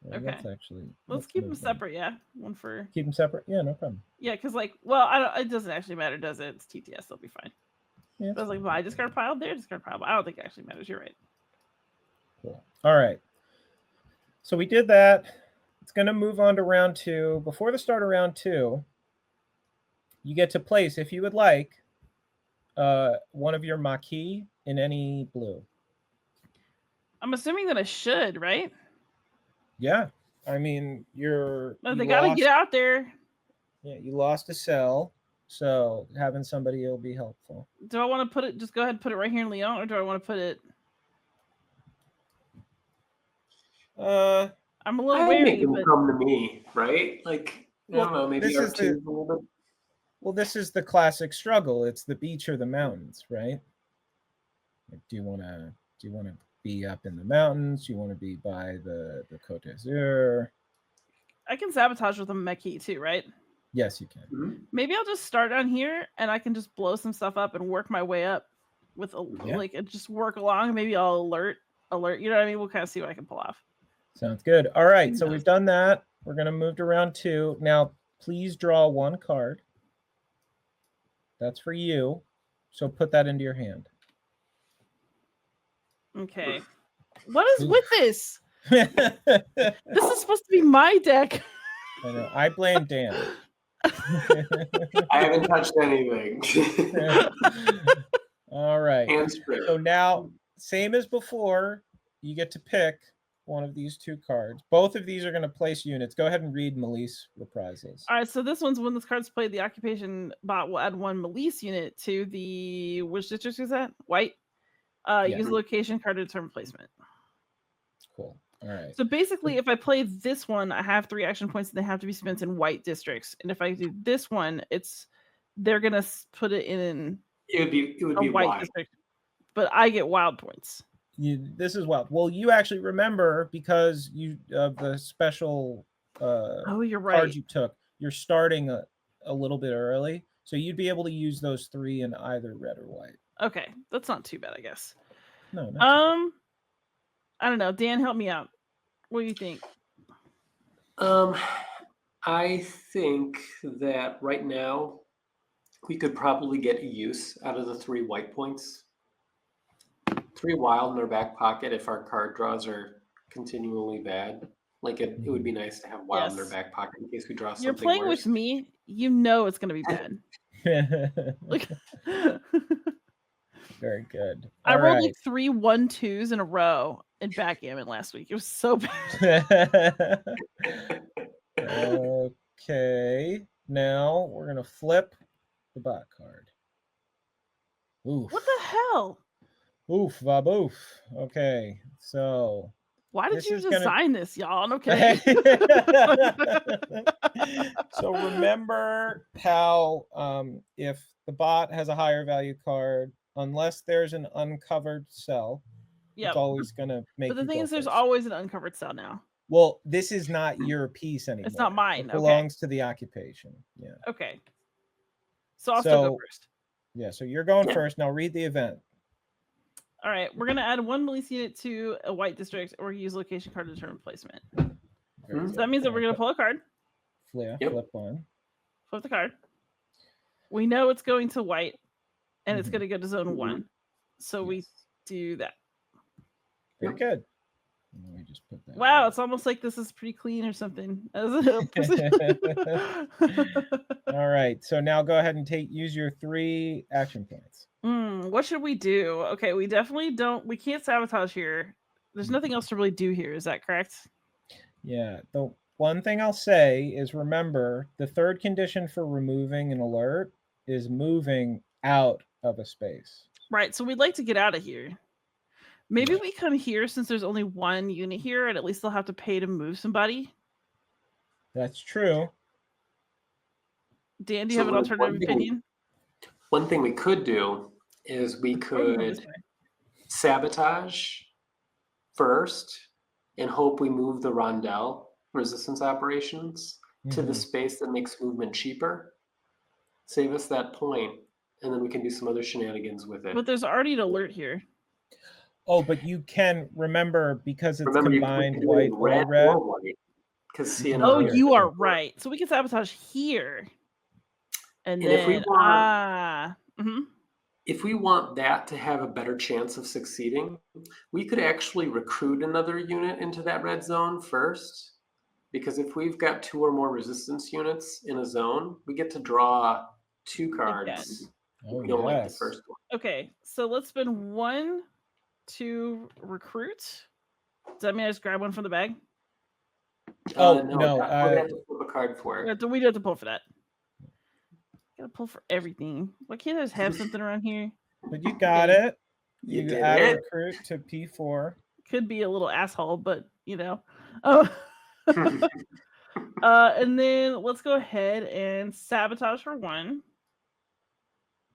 Well, Okay. Let's actually Let's keep them move separate. Yeah. One for. Keep them separate. Yeah, no problem. Yeah, because like, well, I don't. It doesn't actually matter, does it? It's TTS. They'll be fine. Yeah, I was like, my discard pile, their discard pile. But I don't think it actually matters. You're right. cool. All right. So we did that. It's going to move on to round 2. Before the start of round 2, you get to place, if you would like, one of your Maquis in any blue. I'm assuming that I should, right? Yeah. I mean, No, they gotta get out there. Yeah, you lost a cell, so having somebody will be helpful. Do I want to put it? Just go ahead and put it right here in Leon, or do I want to put it? I'm a little I make wary, them but come to me, right? Like I don't know, maybe this is R2 a little bit. Well, this is the classic struggle. It's the beach or the mountains, right? Like, do you want to be up in the mountains? Do you want to be by the Côte d'Azur? I can sabotage with a Meki too, right? Yes, you can. Mhm. Maybe I'll just start down here and I can just blow some stuff up and work my way up with Yeah. like and just work along. Maybe I'll alert. You know what I mean? We'll kind of see what I can pull off. Sounds good. All right, so Yeah. we've done that. We're going to move to round 2. Now, please draw 1 card. That's for you. So put that into your hand. Okay. What is Oof. with this? I This is supposed to be my deck. know. I blame Dan. I haven't touched anything. All right. Hand script. So now, same as before, you get to pick one of these two cards. Both of these are going to place units. Go ahead and read Melise reprisals. All right, so this one's when this card's played, the occupation bot will add 1 Melise unit to the, which district is that? White. Use the location card to determine placement. Cool. All right. So basically, if I play this one, I have 3 action points and they have to be spent in white districts. And if I do this one, they're gonna put it in. It would be white district, but I get wild points. This is wild. Well, you actually remember because you the special oh, you're card right. you took. You're starting a little bit early, so you'd be able to use those 3 in either red or white. Okay, that's not too bad, I guess. No. I don't know. Dan, help me out. What do you think? I think that right now we could probably get a use out of the 3 white points. 3 wild in our back pocket if our card draws are continually bad. Like it would be nice to have wild in our back pocket in case we draw something. You're playing worse. with me. You know it's going to be bad. Like, very good. I rolled like 3 1-2s in a row in backgammon last week. It was so bad. Okay. Now we're going to flip the bot card. Oof. What the hell? Oof, vaboof. Okay. So why did you design this, y'all? Okay. So remember how if the bot has a higher value card, unless there's an uncovered cell, it's always going to make. But the thing is, there's always an uncovered cell now. Well, this is not your piece anymore. It's not mine. It belongs to the occupation. Yeah. Okay. So I'll still go first. Yeah. So you're going first. Now read the event. All right. We're going to add 1 Melise unit to a white district or use location card to determine placement. So that means that we're going to pull a card. Flip one. Flip the card. We know it's going to white and it's going to go to zone 1. So we do that. Very good. Let me just put that. Wow, it's almost like this is pretty clean or something. All right. So now go ahead and use your 3 action points. What should we do? Okay, we definitely we can't sabotage here. There's nothing else to really do here. Is that correct? Yeah. The one thing I'll say is remember the 3rd condition for removing an alert is moving out of a space. Right. So we'd like to get out of here. Maybe we come here since there's only 1 unit here, and at least they'll have to pay to move somebody. That's true. Dan, do you have an alternative opinion? One thing we could do is we could sabotage first and hope we move the Rondel resistance operations to the space that makes movement cheaper. Save us that point, and then we can do some other shenanigans with it. But there's already an alert here. Oh, but you can remember because it's combined white or red. Oh, you are right. So we can sabotage here. And then if we want that to have a better chance of succeeding, we could actually recruit another unit into that red zone first. Because if we've got 2 or more resistance units in a zone, we get to draw 2 cards. We don't like the first one. Okay, so let's spend 1 to recruit. Does that mean I just grab 1 from the bag? No. We have to flip a card for it. We do have to pull for that. Gotta pull for everything. Why can't I just have something around here? But you got it. You add a recruit to P4. Could be a little asshole, but you know. Oh. And then let's go ahead and sabotage for 1.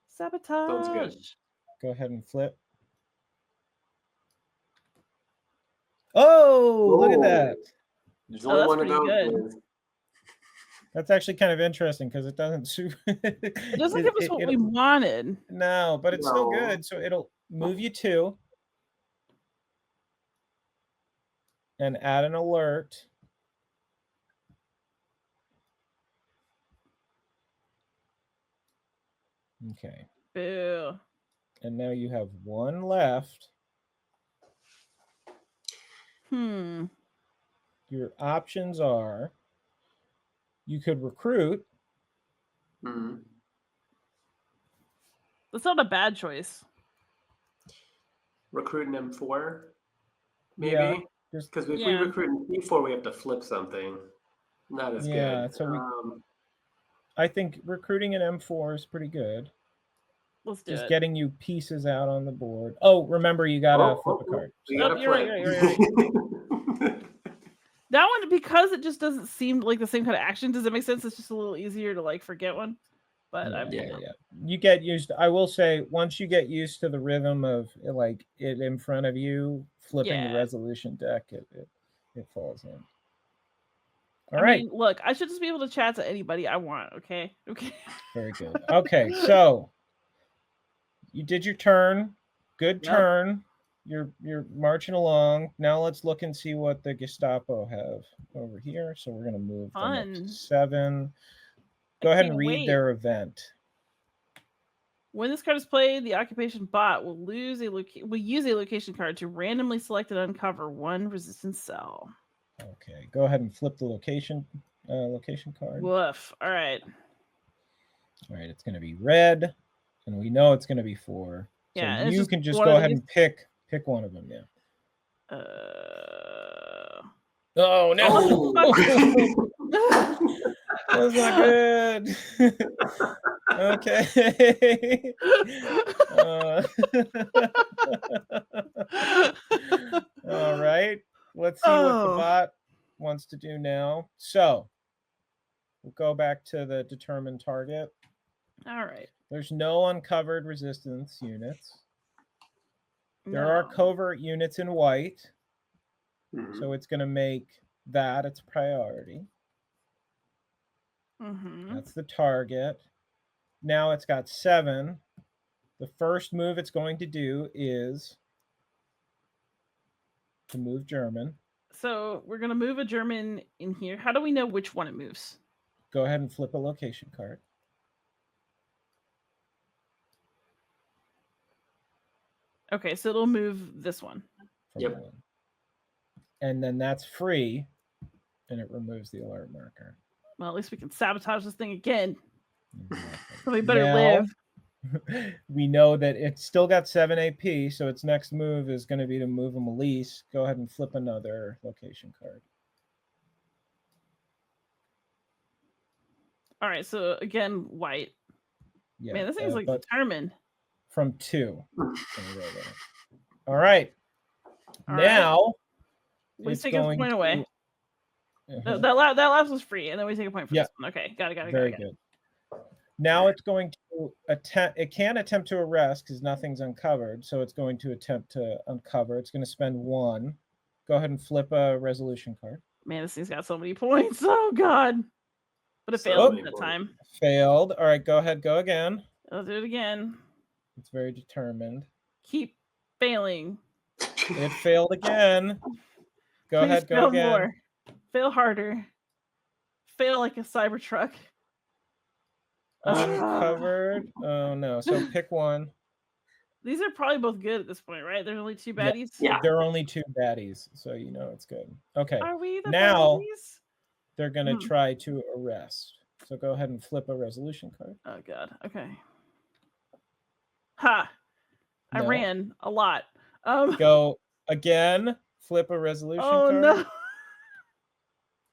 Sabotage. Sounds good. Go ahead and flip. Oh, look at that. There's only one of those. That's actually kind of interesting because it doesn't it doesn't give us what we wanted. No, but it's still good. So it'll move you 2 and add an alert. Okay. Boo. And now you have 1 left. Your options are you could recruit. That's not a bad choice. Recruit an M4, maybe. Yeah, Just Because if we Yeah. recruit in P4, we have to flip something. Not as Yeah, good. so I think recruiting an M4 is pretty good. Let's do Just it. getting you pieces out on the board. Oh, remember you gotta flip a card. We So- gotta You're right, flip. you're right. That one, because it just doesn't seem like the same kind of action. Does it make sense? It's just a little easier to like forget one. But yeah. You get used. I will say, once you get used to the rhythm of like it in front of you, flipping the Yeah. resolution deck, it falls in. All I right, mean, look, I should just be able to chat to anybody I want. Okay. very good. Okay, so you did your turn. Good Yep. turn. You're marching along. Now let's look and see what the Gestapo have over here. So we're gonna move them up to Fun. 7. Go ahead and can't read wait. their event. When this card is played, the occupation bot will use a location card to randomly select and uncover one resistance cell. Okay, go ahead and flip the location card. Woof. All right. All right, it's going to be red, and we know it's going to be 4. So Yeah, and it's you just can just one go of ahead these. and pick one of them. Yeah. Oh Oh no! That's not good. Okay. All right. Let's see what the bot wants to do now. So we'll go back to the determined target. All right. There's no uncovered resistance units. There are covert units in white. So it's going to make that its priority. That's the target. Now it's got 7. The first move it's going to do is to move German. So we're going to move a German in here. How do we know which one it moves? Go ahead and flip a location card. Okay, so it'll move this one. Yep. And then that's free, and it removes the alert marker. Well, at least we can sabotage this thing again. Exactly. So we better Now, live. We know that it's still got 7 AP, so its next move is going to be to move a Melise. Go ahead and flip another location card. All right, so again, white. Yeah, Man, this thing's like determined. From 2. All right. All now we it's take a going point away. Uh-huh. That last was free, and then we take a point for Yeah. this one. Okay, got it. Very good. Now it's going to attempt. It can't attempt to arrest because nothing's uncovered. So it's going to attempt to uncover. It's going to spend 1. Go ahead and flip a resolution card. Man, this thing's got so many points. Oh God! But it failed that time. Failed. All right, go ahead. Go again. I'll do it again. It's very determined. Keep failing. It failed again. Go Please ahead. Go fail again. more. Fail harder. Fail like a Cybertruck. Uncovered. Oh no. So pick one. These are probably both good at this point, right? There's only 2 baddies. Yeah. There are only 2 baddies, so you know it's good. Okay. Are we the now baddies? they're gonna try to arrest. So go ahead and flip a resolution card. Oh God. Okay. Ha! I No. ran a lot. Go again. Flip a resolution card. no.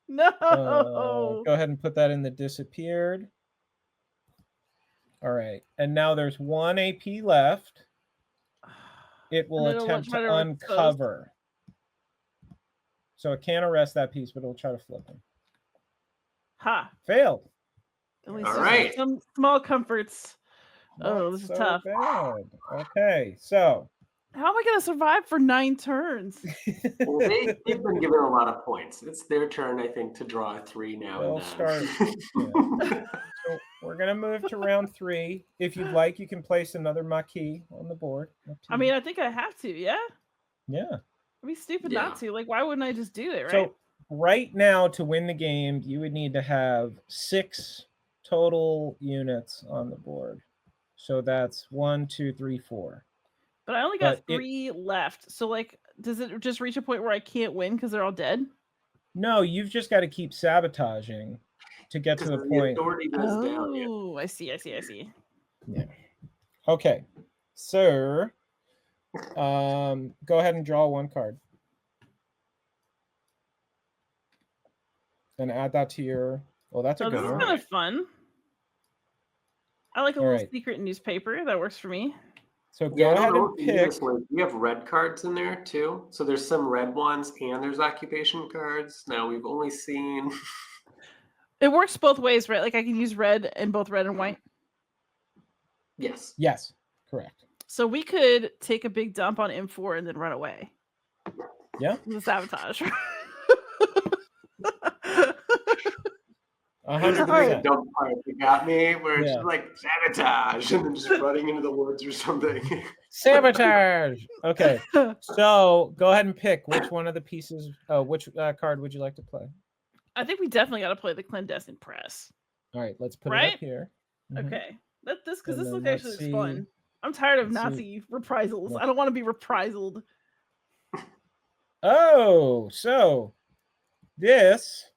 No. Go ahead and put that in the disappeared. All right. And now there's 1 AP left. It will And it'll attempt try to to uncover. So it can't arrest that piece, but it'll try to flip him. Ha! Failed. At least All there's right. some small comforts. Oh, Not this is so tough. bad. Okay, so How am I gonna survive for 9 turns? Well, they've been given a lot of points. It's their turn, I think, to draw a 3 now They'll and start. then. So we're gonna move to round 3. If you'd like, you can place another Maquis on the board. Up to I you. mean, I think I have to. Yeah, yeah. I'd be stupid Yeah. not to. Like, why wouldn't I just do it? Right? So right now, to win the game, you would need to have 6 total units on the board. So that's 1, 2, 3, 4. but I only got but 3 left. So like, does it just reach a point where I can't win because they're all dead? No, you've just got to keep sabotaging to get to the Because point. authority goes down. Oh, I see. Yeah. Okay. Sir, go ahead and draw 1 card. and add that to your. Well, that's a Oh, this good is one. kind of fun. I like a All little right. secret newspaper. That works for me. So Yeah, go I ahead don't know and if you knew pick. this one. We have red cards in there too. So there's some red ones and there's occupation cards. Now we've only seen It works both ways, right? Like I can use red in both red and white. yes. Yes, correct. So we could take a big dump on M4 and then run away. Yeah. The sabotage. 100%. Dump part that got me where it's Yeah. just like sabotage and then just running into the woods or something. Sabotage. Okay. So go ahead and pick which one of the pieces. Which card would you like to play? I think we definitely got to play the clandestine press. All right, let's put it Right? up here. Mhm. Okay. Because And this then looks let's actually see- fun. I'm tired of let's Nazi reprisals. Let's- I don't want to be reprisalled. Oh, so this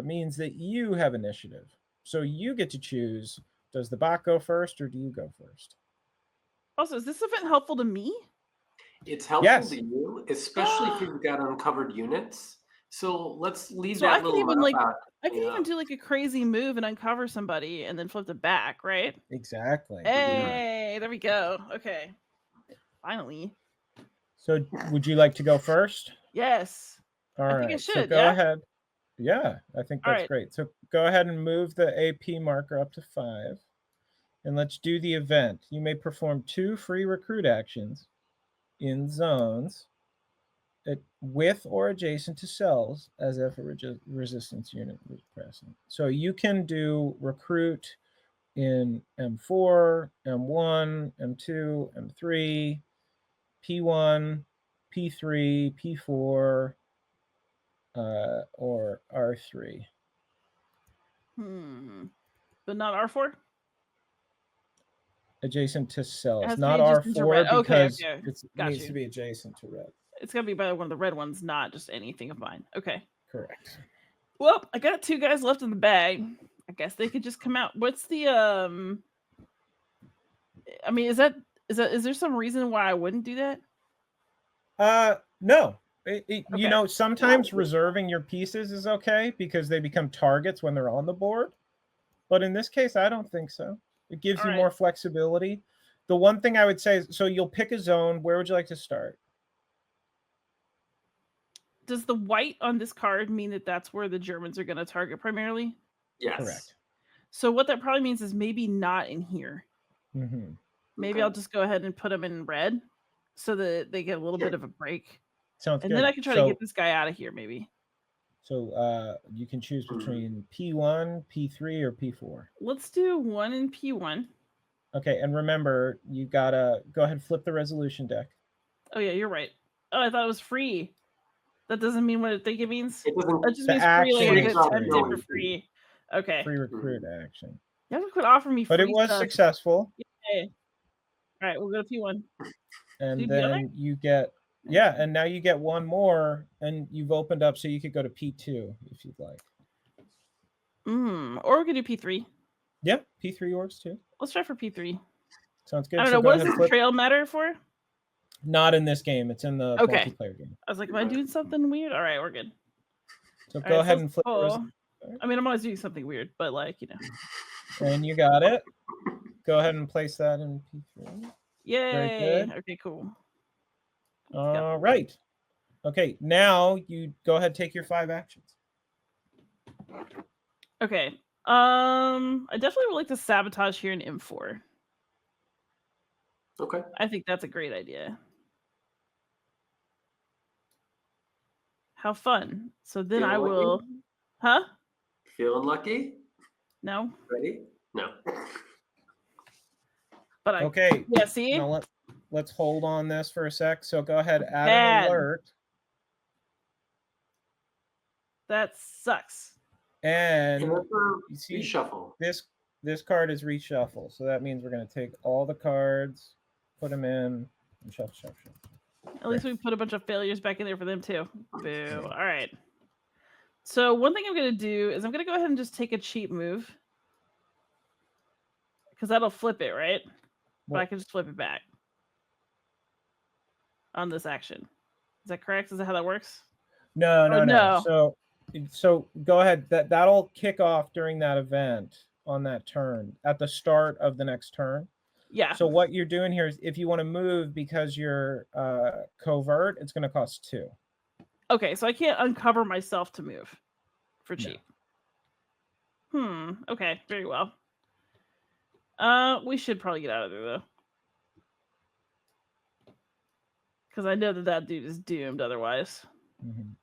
means that you have initiative. So you get to choose. Does the bot go first or do you go first? Also, is this event helpful to me? It's helpful Yes. to you, especially if you've got uncovered units. So let's leave So I that can little even, map like, out. I can Yeah. even do like a crazy move and uncover somebody and then flip it back, right? Exactly. Hey, there we go. Okay. Finally. So would you like to go first? Yes. All I right. think I So should, go yeah? ahead. Yeah, I think All that's right. great. So go ahead and move the AP marker up to 5. And let's do the event. You may perform 2 free recruit actions in zones with or adjacent to cells as if a resistance unit was present. So you can do recruit in M4, M1, M2, M3, P1, P3, P4, or R3. But not R4? Adjacent to cells, has to not be adjacent to R4 red. Okay, because okay. it Got needs you. to be adjacent to red. It's got to be by one of the red ones, not just anything of mine. Okay. Correct. Well, I got 2 guys left in the bag. I guess they could just come out. What's the I mean, is there some reason why I wouldn't do that? No. Okay. You know, sometimes reserving your pieces is okay because they become targets when they're on the board. But in this case, I don't think so. It gives All you right. more flexibility. The one thing I would say is, so you'll pick a zone. Where would you like to start? Does the white on this card mean that that's where the Germans are going to target primarily? Yes. Correct. So what that probably means is maybe not in here. Mm-hmm. Maybe Okay. I'll just go ahead and put them in red so that they get a little bit of a break. Sounds And good. then I can try to get this guy out of here, maybe. So you can choose between P1, P3, or P4. Let's do 1 in P1. Okay, and remember, you gotta go ahead and flip the resolution deck. Oh yeah, you're right. Oh, I thought it was free. That doesn't mean what I think it means. It doesn't. That just The means free, like I action get is tempted free. for free. Okay. Free recruit action. You have to quit offering me free But it was stuff. successful. Yay. All right, we'll go to P1. And Do the other? then you get, yeah, and now you get one more, and you've opened up so you could go to P2 if you'd like. Or we could do P3. Yep, P3 works too. Let's try for P3. Sounds good. I don't So know. go What ahead does and this flip. trail matter for? Not in this game. It's in the Okay. multiplayer game. I was like, am I doing something weird? All right, we're good. So All go right, ahead so and flip the let's I mean, I'm always doing something weird, but like, you know. And you got it. Go ahead and place that in P3. Yay. good. Okay, cool. All right. Okay, now you go ahead, take your 5 actions. Okay. I definitely would like to sabotage here in M4. Okay. I think that's a great idea. How fun. So then I Feeling lucky? will. Huh? Feeling lucky? No. Ready? No. But I. Okay. Yeah, see? Now let's hold on this for a sec. So go ahead, add Bad. an alert. That sucks. And And that's a you see reshuffle. this card is reshuffle. So that means we're going to take all the cards, put them in, and shuffle, shuffle, shuffle. At least we put a bunch of failures back in there for them too. Boo. All right. So one thing I'm going to do is I'm going to go ahead and just take a cheap move. Because that'll flip it, right? But I can just flip it back. On this action. Is that correct? Is that how that works? No. no. So So go ahead. That'll kick off during that event on that turn at the start of the next turn. Yeah. So what you're doing here is if you want to move because you're covert, it's going to cost 2. Okay, so I can't uncover myself to move for No. cheap. Okay, very well. We should probably get out of there though. Because I know that dude is doomed otherwise. Mhm.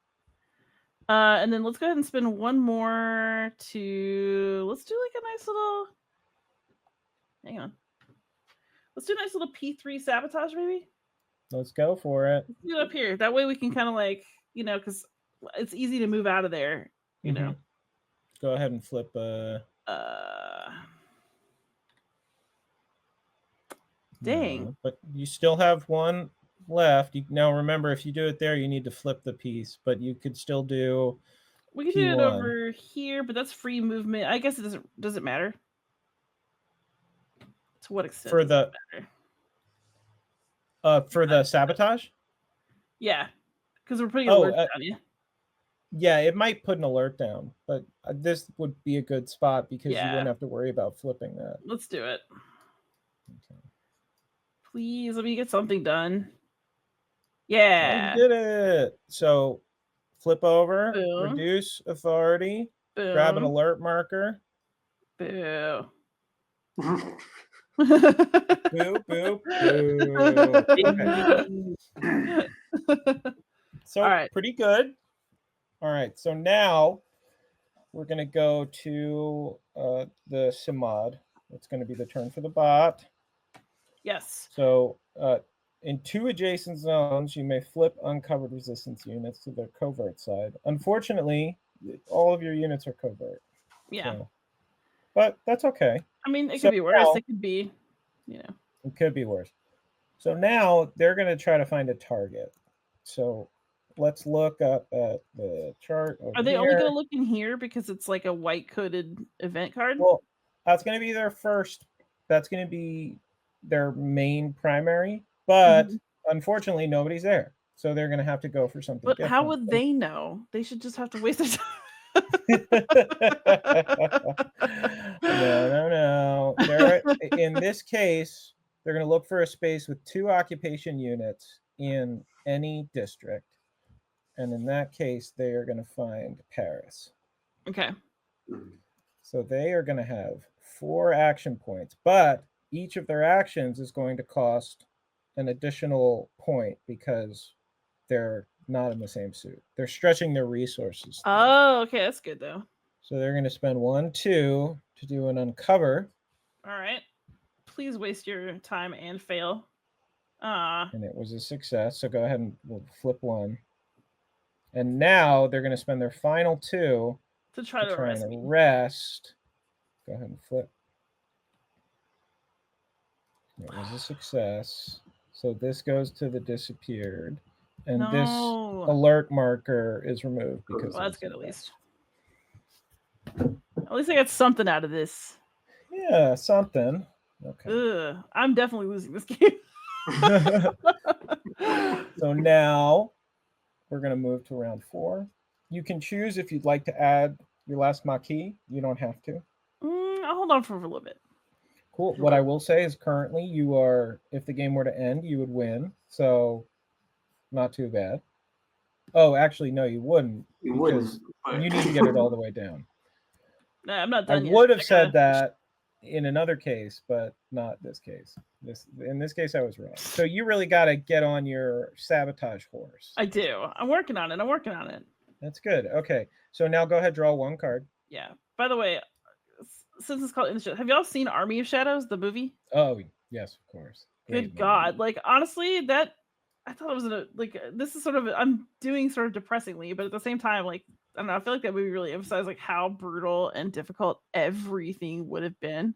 And then let's go ahead and spend one more to... Let's do like a nice little... Hang on. Let's do a nice little P3 sabotage, maybe? Let's go for it. Let's do it up here. That way we can kind of like, because it's easy to move out of there, you know. Go ahead and flip. Dang. No, but you still have one left. Now remember, if you do it there, you need to flip the piece, but you could still do. We can do it over here, but that's free movement. I guess it doesn't matter. To what extent for does the it matter? for the sabotage? Yeah, because we're putting alerts on you. Yeah, it might put an alert down, but this would be a good spot because you wouldn't have to worry about flipping that. Let's do it. Okay. Please let me get something done. Yeah. You did it. So flip over, Boom. reduce authority, Boom. grab an alert marker. Boo. Boo, boo, boo. Okay. So all right. Pretty good. All right, so now we're going to go to the Simad. It's going to be the turn for the bot. Yes. So in 2 adjacent zones, you may flip uncovered resistance units to their covert side. Unfortunately, all of your units are covert. Yeah. So, but that's okay. I mean, it could be worse. It could be, It could be worse. So now they're going to try to find a target. So let's look up at the chart. Are they only going to look in here because it's like a white coded event card? Well, that's going to be their first. That's going to be their main primary. But unfortunately, nobody's there. So they're going to have to go for something different. How would they know? They should just have to waste their time. No. In this case, they're going to look for a space with 2 occupation units in any district. And in that case, they are going to find Paris. Okay. So they are going to have 4 action points, but each of their actions is going to cost an additional point because they're not in the same suit. They're stretching their resources. Oh, okay. That's good, though. So they're going to spend 1, 2 to do an uncover. All right. Please waste your time and fail. And it was a success. So go ahead and we'll flip 1. And now they're going to spend their final 2 to try to arrest. Go ahead and flip. It was a success. So this goes to the disappeared. And this alert marker is removed because that's good at least. At least I got something out of this. Yeah, something. Okay. I'm definitely losing this game. So now we're going to move to round 4. You can choose if you'd like to add your last Maquis. You don't have to. I'll hold on for a little bit. Cool. What I will say is currently you are, if the game were to end, you would win. So not too bad. Oh, actually, no, you wouldn't. You wouldn't. You need to get it all the way down. No, I'm not done I yet. would have said that in another case, but not this case. In this case, I was wrong. So you really got to get on your sabotage horse. I do. I'm working on it. That's good. Okay. So now go ahead, draw 1 card. Yeah. By the way, since it's called have y'all seen Army of Shadows, the movie? Oh, yes, of course. Good God. Like, honestly, I thought it was this is sort of, I'm doing sort of depressingly, but at the same time, like, I don't know, I feel like that movie really emphasized like how brutal and difficult everything would have been.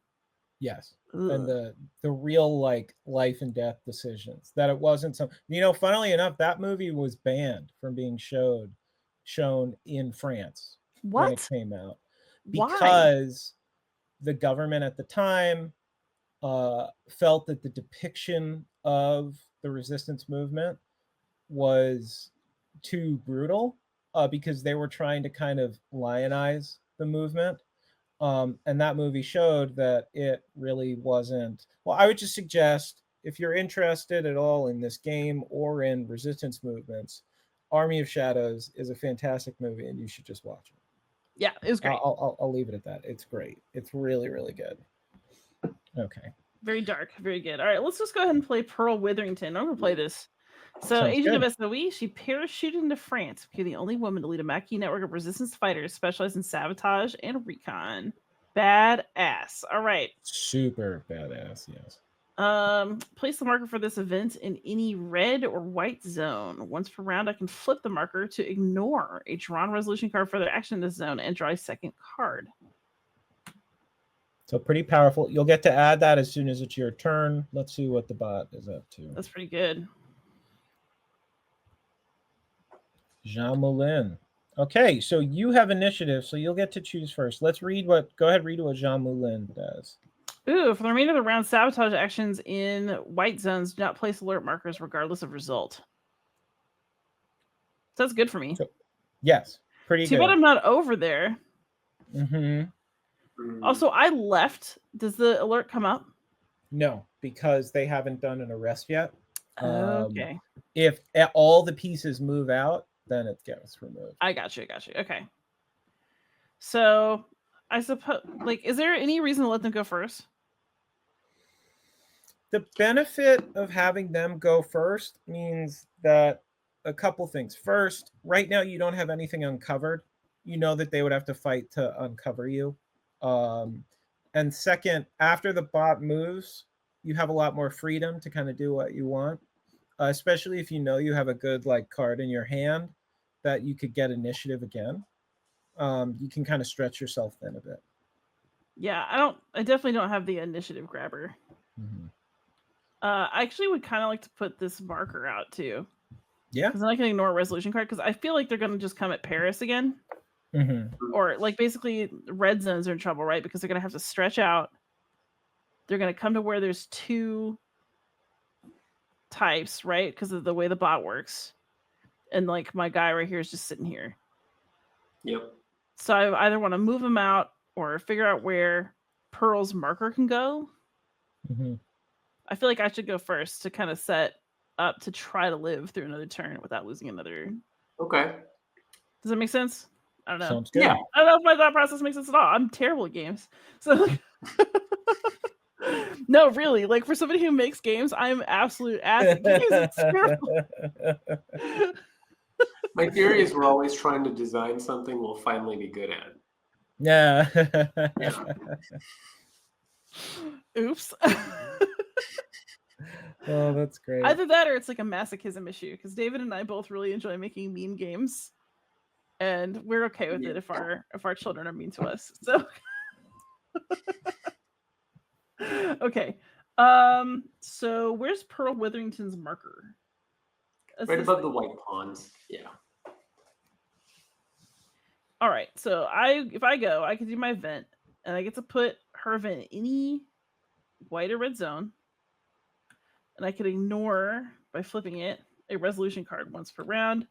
Yes. Ugh. And the real like life and death decisions, that it wasn't some, funnily enough, that movie was banned from being shown in France when it came out. Because the government at the time felt that the depiction of the resistance movement was too brutal because they were trying to kind of lionize the movement. And that movie showed that it really wasn't. Well, I would just suggest, if you're interested at all in this game or in resistance movements, Army of Shadows is a fantastic movie, and you should just watch it. Yeah, it was great. I'll leave it at that. It's great. It's really, really good. Okay. Very dark, very good. All right, let's just go ahead and play Pearl Witherington. I'm gonna play this. So, Sounds agent good. of SOE, she parachuted into France, became the only woman to lead a Maquis network of resistance fighters specialized in sabotage and recon. Badass. All right. Super badass, yes. Place the marker for this event in any red or white zone. Once per round, I can flip the marker to ignore a drawn resolution card for their action in this zone and draw a second card. So pretty powerful. You'll get to add that as soon as it's your turn. Let's see what the bot is up to. That's pretty good. Jean Moulin. Okay, so you have initiative, so you'll get to choose first. Go ahead, read what Jean Moulin does. Ooh, for the remainder of the round, sabotage actions in white zones do not place alert markers regardless of result. So that's good for me. Yes, pretty Too good. bad I'm not over there. Mm-hmm. Also, I left. Does the alert come up? No, because they haven't done an arrest yet. Okay. If all the pieces move out, then it gets removed. I got you. Okay. So I suppose, is there any reason to let them go first? The benefit of having them go first means that a couple things. First, right now you don't have anything uncovered. You know that they would have to fight to uncover you. And second, after the bot moves, you have a lot more freedom to kind of do what you want, especially if you know you have a good card in your hand that you could get initiative again. You can kind of stretch yourself thin a bit. Yeah, I definitely don't have the initiative grabber. Mm-hmm. I actually would kind of like to put this marker out too. Yeah. Because then I can ignore a resolution card, because I feel like they're going to just come at Paris again. Mm-hmm. Or basically red zones are in trouble, right? Because they're going to have to stretch out. They're going to come to where there's two types, right? Because of the way the bot works. And my guy right here is just sitting here. Yep. So I either want to move him out or figure out where Pearl's marker can go. Mm-hmm. I feel like I should go first to kind of set up to try to live through another turn without losing another. Okay. Does that make sense? I don't know. Sounds good. Yeah. I don't know if my thought process makes sense at all. I'm terrible at games. So no, really, for somebody who makes games, I'm absolute ass at games. It's terrible. My theory is we're always trying to design something we'll finally be good at. Yeah. Oops. Oh, that's great. Either that or it's a masochism issue, because David and I both really enjoy making mean games, and we're okay with it if our children are mean to us. So okay. So where's Pearl Witherington's marker? Right above the white pawns. Yeah. All right. So if I go, I can do my event, and I get to put her event in any white or red zone. And I can ignore, by flipping it, a resolution card once per round,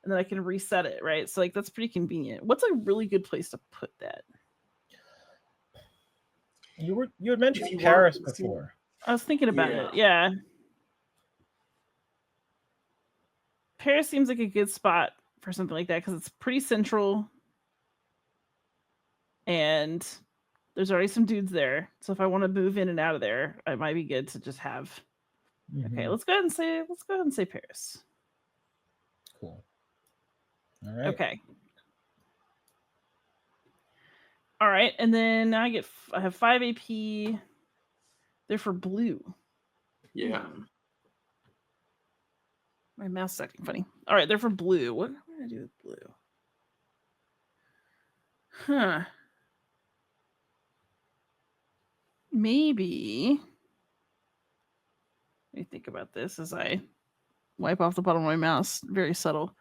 and then I can reset it, right? So that's pretty convenient. What's a really good place to put that? You had mentioned Paris before. I was thinking about it. Yeah. Paris seems like a good spot for something like that, because it's pretty central, and there's already some dudes there. So if I want to move in and out of there, it might be good to just have. Mm-hmm. Okay, let's go ahead and say Paris. Cool. All right. Okay. All right, and then I have 5 AP. They're for blue. Yeah. My mouse is acting funny. All right, they're for blue. What am I gonna do with blue? Huh. Maybe. Let me think about this as I wipe off the bottom of my mouse. Very subtle.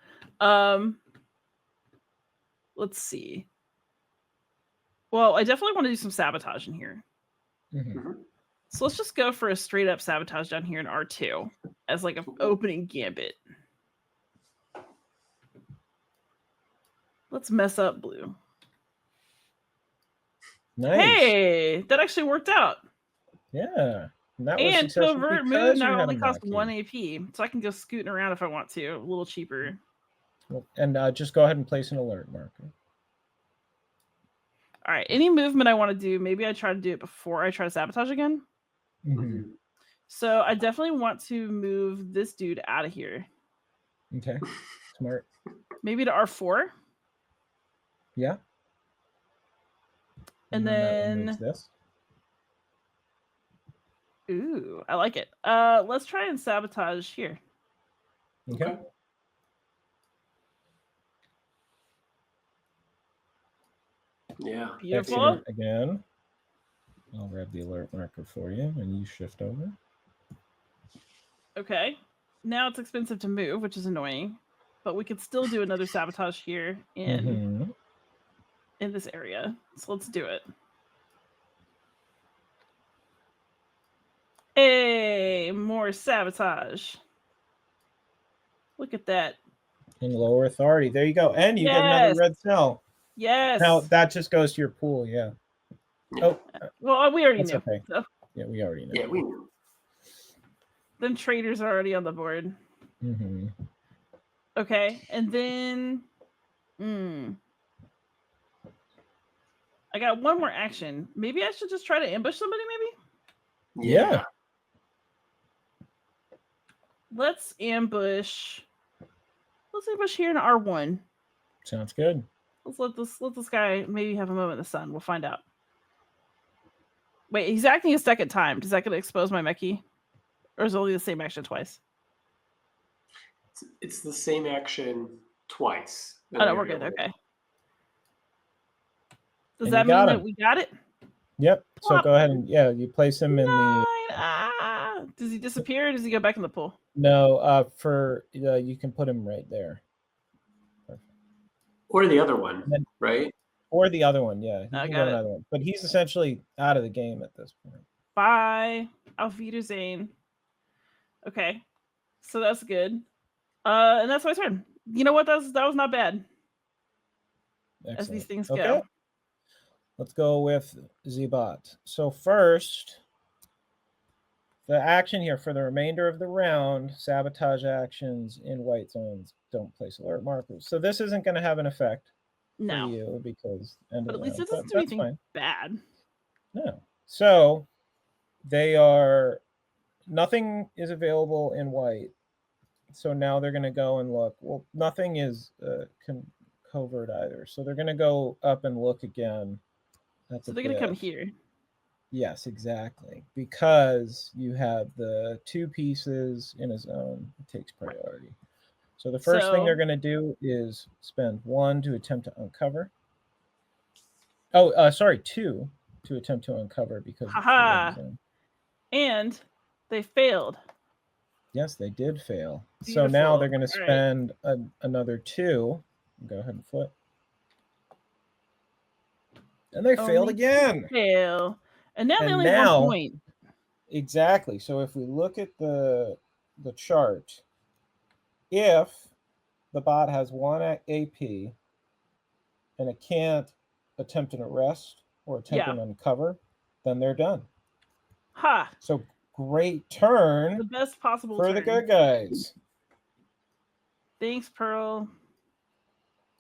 Let's see. Well, I definitely want to do some sabotage in here. Mm-hmm. So let's just go for a straight up sabotage down here in R2 as an opening gambit. Let's mess up blue. Nice. Hey, that actually worked out. Yeah. And that was And successful covert move because you now had a only costs Maquis. 1 AP, so I can go scooting around if I want to, a little cheaper. And just go ahead and place an alert marker. All right, any movement I want to do, maybe I try to do it before I try to sabotage again. Mhm. So I definitely want to move this dude out of here. Okay. Smart. Maybe to R4. Yeah. And that removes then this. ooh, I like it. Let's try and sabotage here. Okay. Yeah. Beautiful. Excellent. Again, I'll grab the alert marker for you and you shift over. Okay. Now it's expensive to move, which is annoying. But we could still do another sabotage here in this area. So let's do it. Hey, more sabotage. Look at that. In lower authority. There you go. And you get another Yes. red cell. Yes. Now that just goes to your pool, yeah. Oh, well, we already that's knew. okay. So. Yeah, we already know. Yeah, we knew. Them traders are already on the board. Mm-hmm. Okay, and then I got one more action. Maybe I should just try to ambush somebody, maybe? Yeah. Let's ambush here in R1. Sounds good. Let's let this guy maybe have a moment in the sun. We'll find out. Wait, he's acting a second time. Is that going to expose my Meki? Or is it only the same action twice? It's the same action twice. Oh, no, we're good. Okay. Does And that you got mean that him. we got it? Yep. So Plop. go ahead and you place him in the. Does he disappear or does he go back in the pool? No, you can put him right there. Or the other one, right? Or the other one, yeah. I He can got go it. another one. But he's essentially out of the game at this point. Bye. Auf Wiedersehen. Okay. So that's good. And that's my turn. You know what? That was not bad. Excellent. As these things okay. go. Let's go with Zeebot. So first, the action here for the remainder of the round, sabotage actions in white zones. Don't place alert markers. So this isn't going to have an effect for you because but at least it doesn't do anything bad. No. So they are nothing is available in white. So now they're going to go and look. Well, nothing is covert either. So they're going to go up and look again. So they're going to come here. Yes, exactly. Because you have the two pieces in a zone, it takes priority. So the first thing they're going to do is spend 1 to attempt to uncover. Oh, sorry, 2 to attempt to uncover because and they failed. Yes, they did fail. Beautiful. So now they're going to spend another 2. Go ahead and flip. And they failed again. Fail. And now they only have 1 point. Exactly. So if we look at the chart, if the bot has 1 AP and it can't attempt an arrest or attempt an uncover, then they're done. Ha! So great turn. The best possible for turn. the good guys. Thanks, Pearl.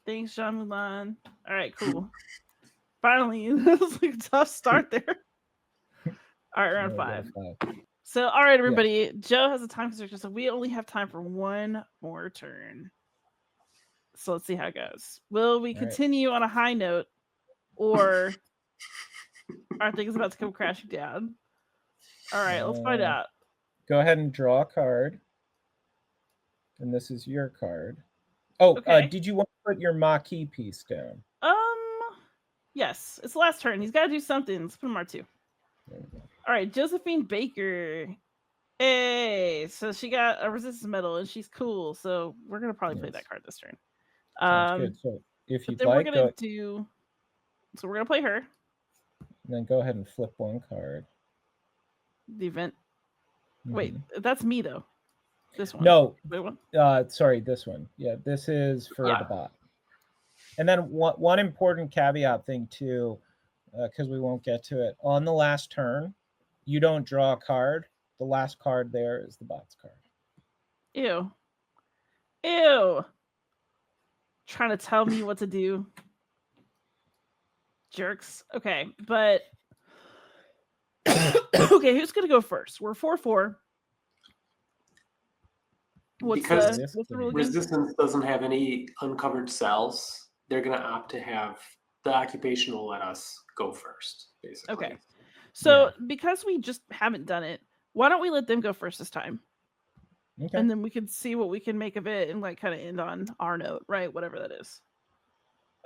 Thanks, Jean Mulan. All right, cool. Finally, it was like a tough start there. All right, round 5. So, all right, everybody. Joe has a time constriction, so we only have time for 1 more turn. So let's see how it goes. Will we continue on a high note, or are things about to come crashing down? All right, let's find out. Go ahead and draw a card. And this is your card. Oh, did you want to put your Maquis piece down? Yes. It's the last turn. He's got to do something. Let's put him R2. All right, Josephine Baker. Hey, so she got a resistance medal and she's cool. So we're gonna probably play that card this turn. Sounds good. So if you'd like, we're gonna so we're gonna play her. And then go ahead and flip 1 card. The event. Wait, that's me though. This one. No. Wait, one? Sorry, this one. Yeah, this is for the bot. And then one important caveat thing too, because we won't get to it. On the last turn, you don't draw a card. The last card there is the bot's card. Ew. Ew. Trying to tell me what to do. Jerks. Okay, but okay, who's gonna go first? We're 4-4. Because What's the rule again? Resistance doesn't have any uncovered cells, they're going to opt to have the occupation will let us go first, basically. Okay. So because we just haven't done it, why don't we let them go first this time? Okay. And then we can see what we can make of it and like kind of end on our note, right? Whatever that is.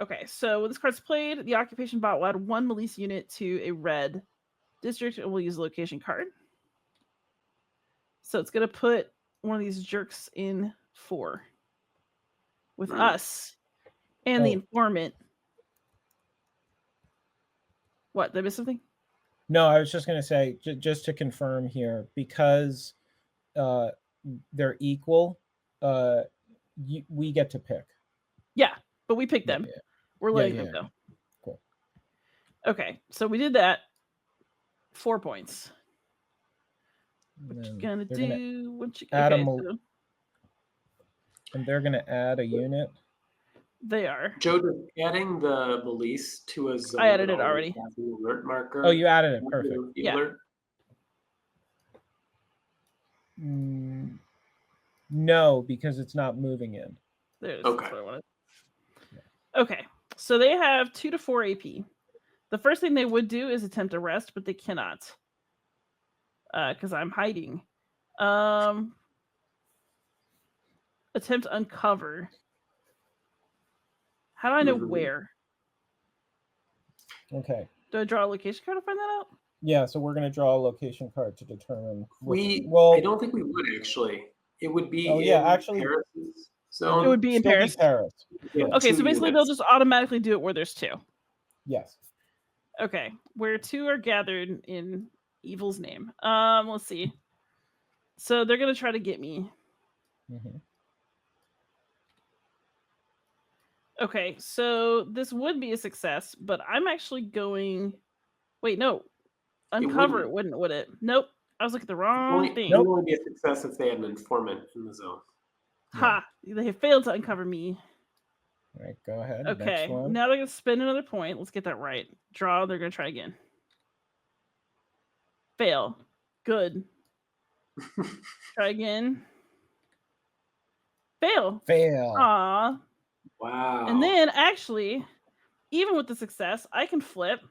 Okay, so when this card's played, the occupation bot will add 1 Melisse unit to a red district and we'll use a location card. So it's going to put one of these jerks in 4 with us and the informant. What? Did I miss something? No, I was just going to say, just to confirm here, because they're equal, we get to pick. Yeah, but we picked them. Yeah. We're letting them go. Cool. Okay, so we did that. 4 points. What you gonna do? What you add okay, and they're gonna add a unit. They are. Joe, does adding the Melisse to a zone. I added it already. The alert marker. Oh, you added it. Perfect. Yeah. Alert? No, because it's not moving in. There it is. Okay. That's what I wanted. Okay, so they have 2 to 4 AP. The first thing they would do is attempt arrest, but they cannot. Because I'm hiding. Attempt uncover. How do I know where? Okay. Do I draw a location card to find that out? Yeah, so we're going to draw a location card to determine. I don't think we would actually. It would be actually, Paris's zone. It would be in Paris. Yeah, okay, so basically they'll just automatically do it where there's 2. Yes. Okay, where 2 are gathered in Evil's name. Let's see. So they're gonna try to get me. Mm-hmm. Okay, so this would be a success, but I'm actually going. Wait, no. Uncover it wouldn't, would it? Nope. I was looking at the wrong thing. It would only be a success if they had an informant in the zone. Ha! They have failed to uncover me. All right, go ahead. Okay, now they're gonna spend another point. Let's get that right. Draw. They're gonna try again. Fail. Good. Try again. Fail. Fail. Aw. Wow. And then actually, even with the success, I can flip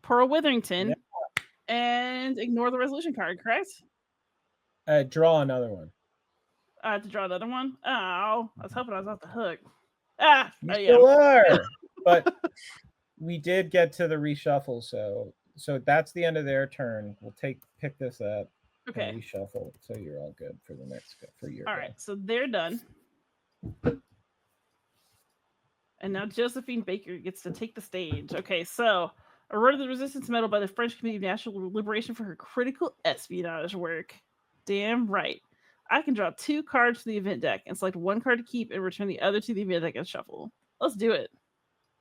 Pearl Witherington and ignore the resolution card, correct? Draw another one. I have to draw another one. Oh, I was hoping I was off the hook. You still are. But we did get to the reshuffle, so that's the end of their turn. We'll pick this up. Okay. Reshuffle, so you're all good for the next for your. All right, so they're done. And now Josephine Baker gets to take the stage. Okay, so awarded the Resistance Medal by the French Committee of National Liberation for her critical espionage work. Damn right. I can draw 2 cards from the event deck and select 1 card to keep and return the other to the event deck and shuffle. Let's do it.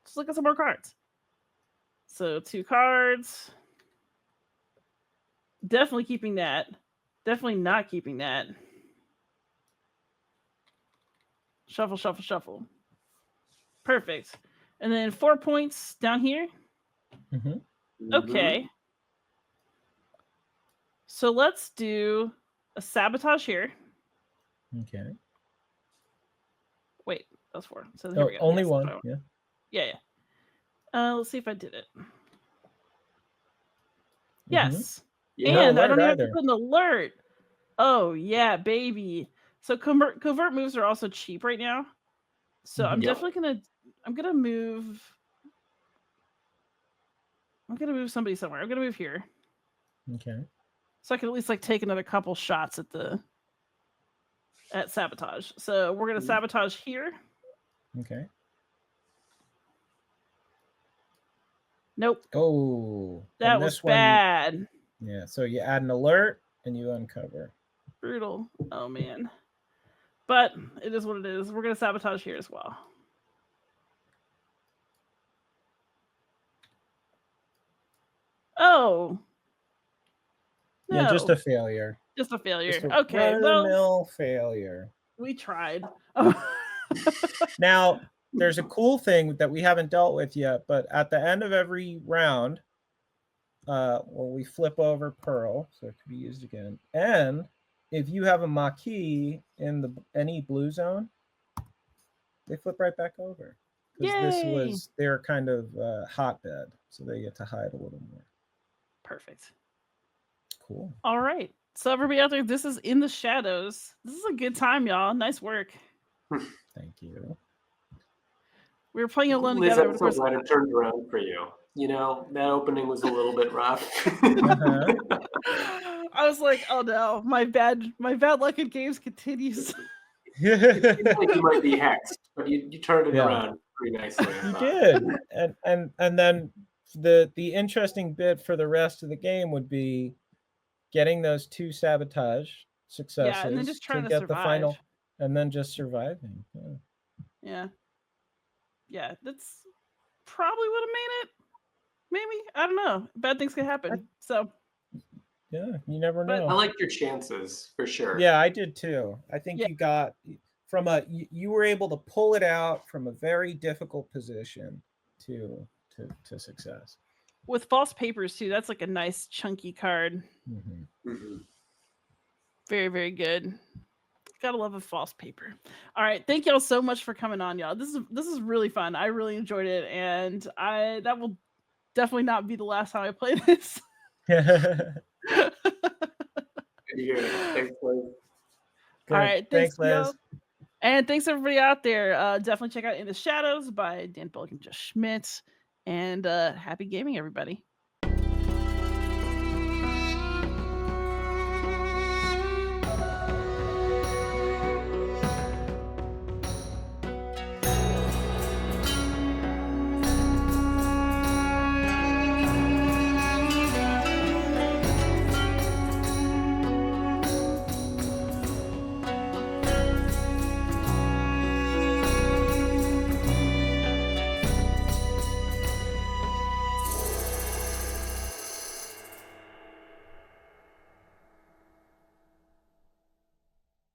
Let's look at some more cards. So 2 cards. Definitely keeping that. Definitely not keeping that. Shuffle, shuffle, shuffle. Perfect. And then 4 points down here. Mm-hmm. Okay. So let's do a sabotage here. Okay. Wait, that's 4. So here we go. Only Yes, 1. Yeah. Let's see if I did it. Yes. Yeah, And I don't even have to put an alert. Oh, yeah, baby. So covert moves are also cheap right now. So I'm definitely gonna move. I'm gonna move somebody somewhere. I'm gonna move here. Okay. So I can at least like take another couple shots at sabotage. So we're gonna sabotage here. Okay. Nope. Oh, that was bad. Yeah. So you add an alert and you uncover. Brutal. Oh man. But it is what it is. We're gonna sabotage here as well. No. Yeah, just No. a failure. Just a failure. Just a Okay, well, run-of-the-mill failure. we tried. Now, there's a cool thing that we haven't dealt with yet, but at the end of every round, we flip over Pearl, so it could be used again. And if you have a Maquis in any blue zone, they flip right back over. Because this Yay! was their kind of hotbed, so they get to hide a little more. Perfect. Cool. All right. So everybody out there, this is In the Shadows. This is a good time, y'all. Nice work. Thank you. We were playing Alone Liz, Together. I'm so glad it turned around for you. You know, that opening was a little bit rough. Uh-huh. I was like, oh no, my bad luck in games continues. It seemed like you might be hexed, but you turned it Yeah. around pretty nicely. I You thought. did. And then the interesting bit for the rest of the game would be getting those 2 sabotage successes Yeah, and then just trying to get the final, survive. and then just surviving. Yeah, that's probably would have made it. Maybe, I don't know. Bad things can happen. So Yeah, you never But- know. I liked your chances for sure. Yeah, I did too. I think Yeah. you got from you were able to pull it out from a very difficult position to success. with false papers too, that's like a nice chunky card. Mhm. Mhm. Very, very good. Gotta love a false paper. All right, thank y'all so much for coming on, y'all. This is really fun. I really enjoyed it, and that will definitely not be the last time I play this. Good to hear. Thanks, Liz. Good. All right, Thanks, y'all. Liz. And thanks everybody out there. Definitely check out In the Shadows by Dan Bullock and Josh Schmidt. And happy gaming, everybody.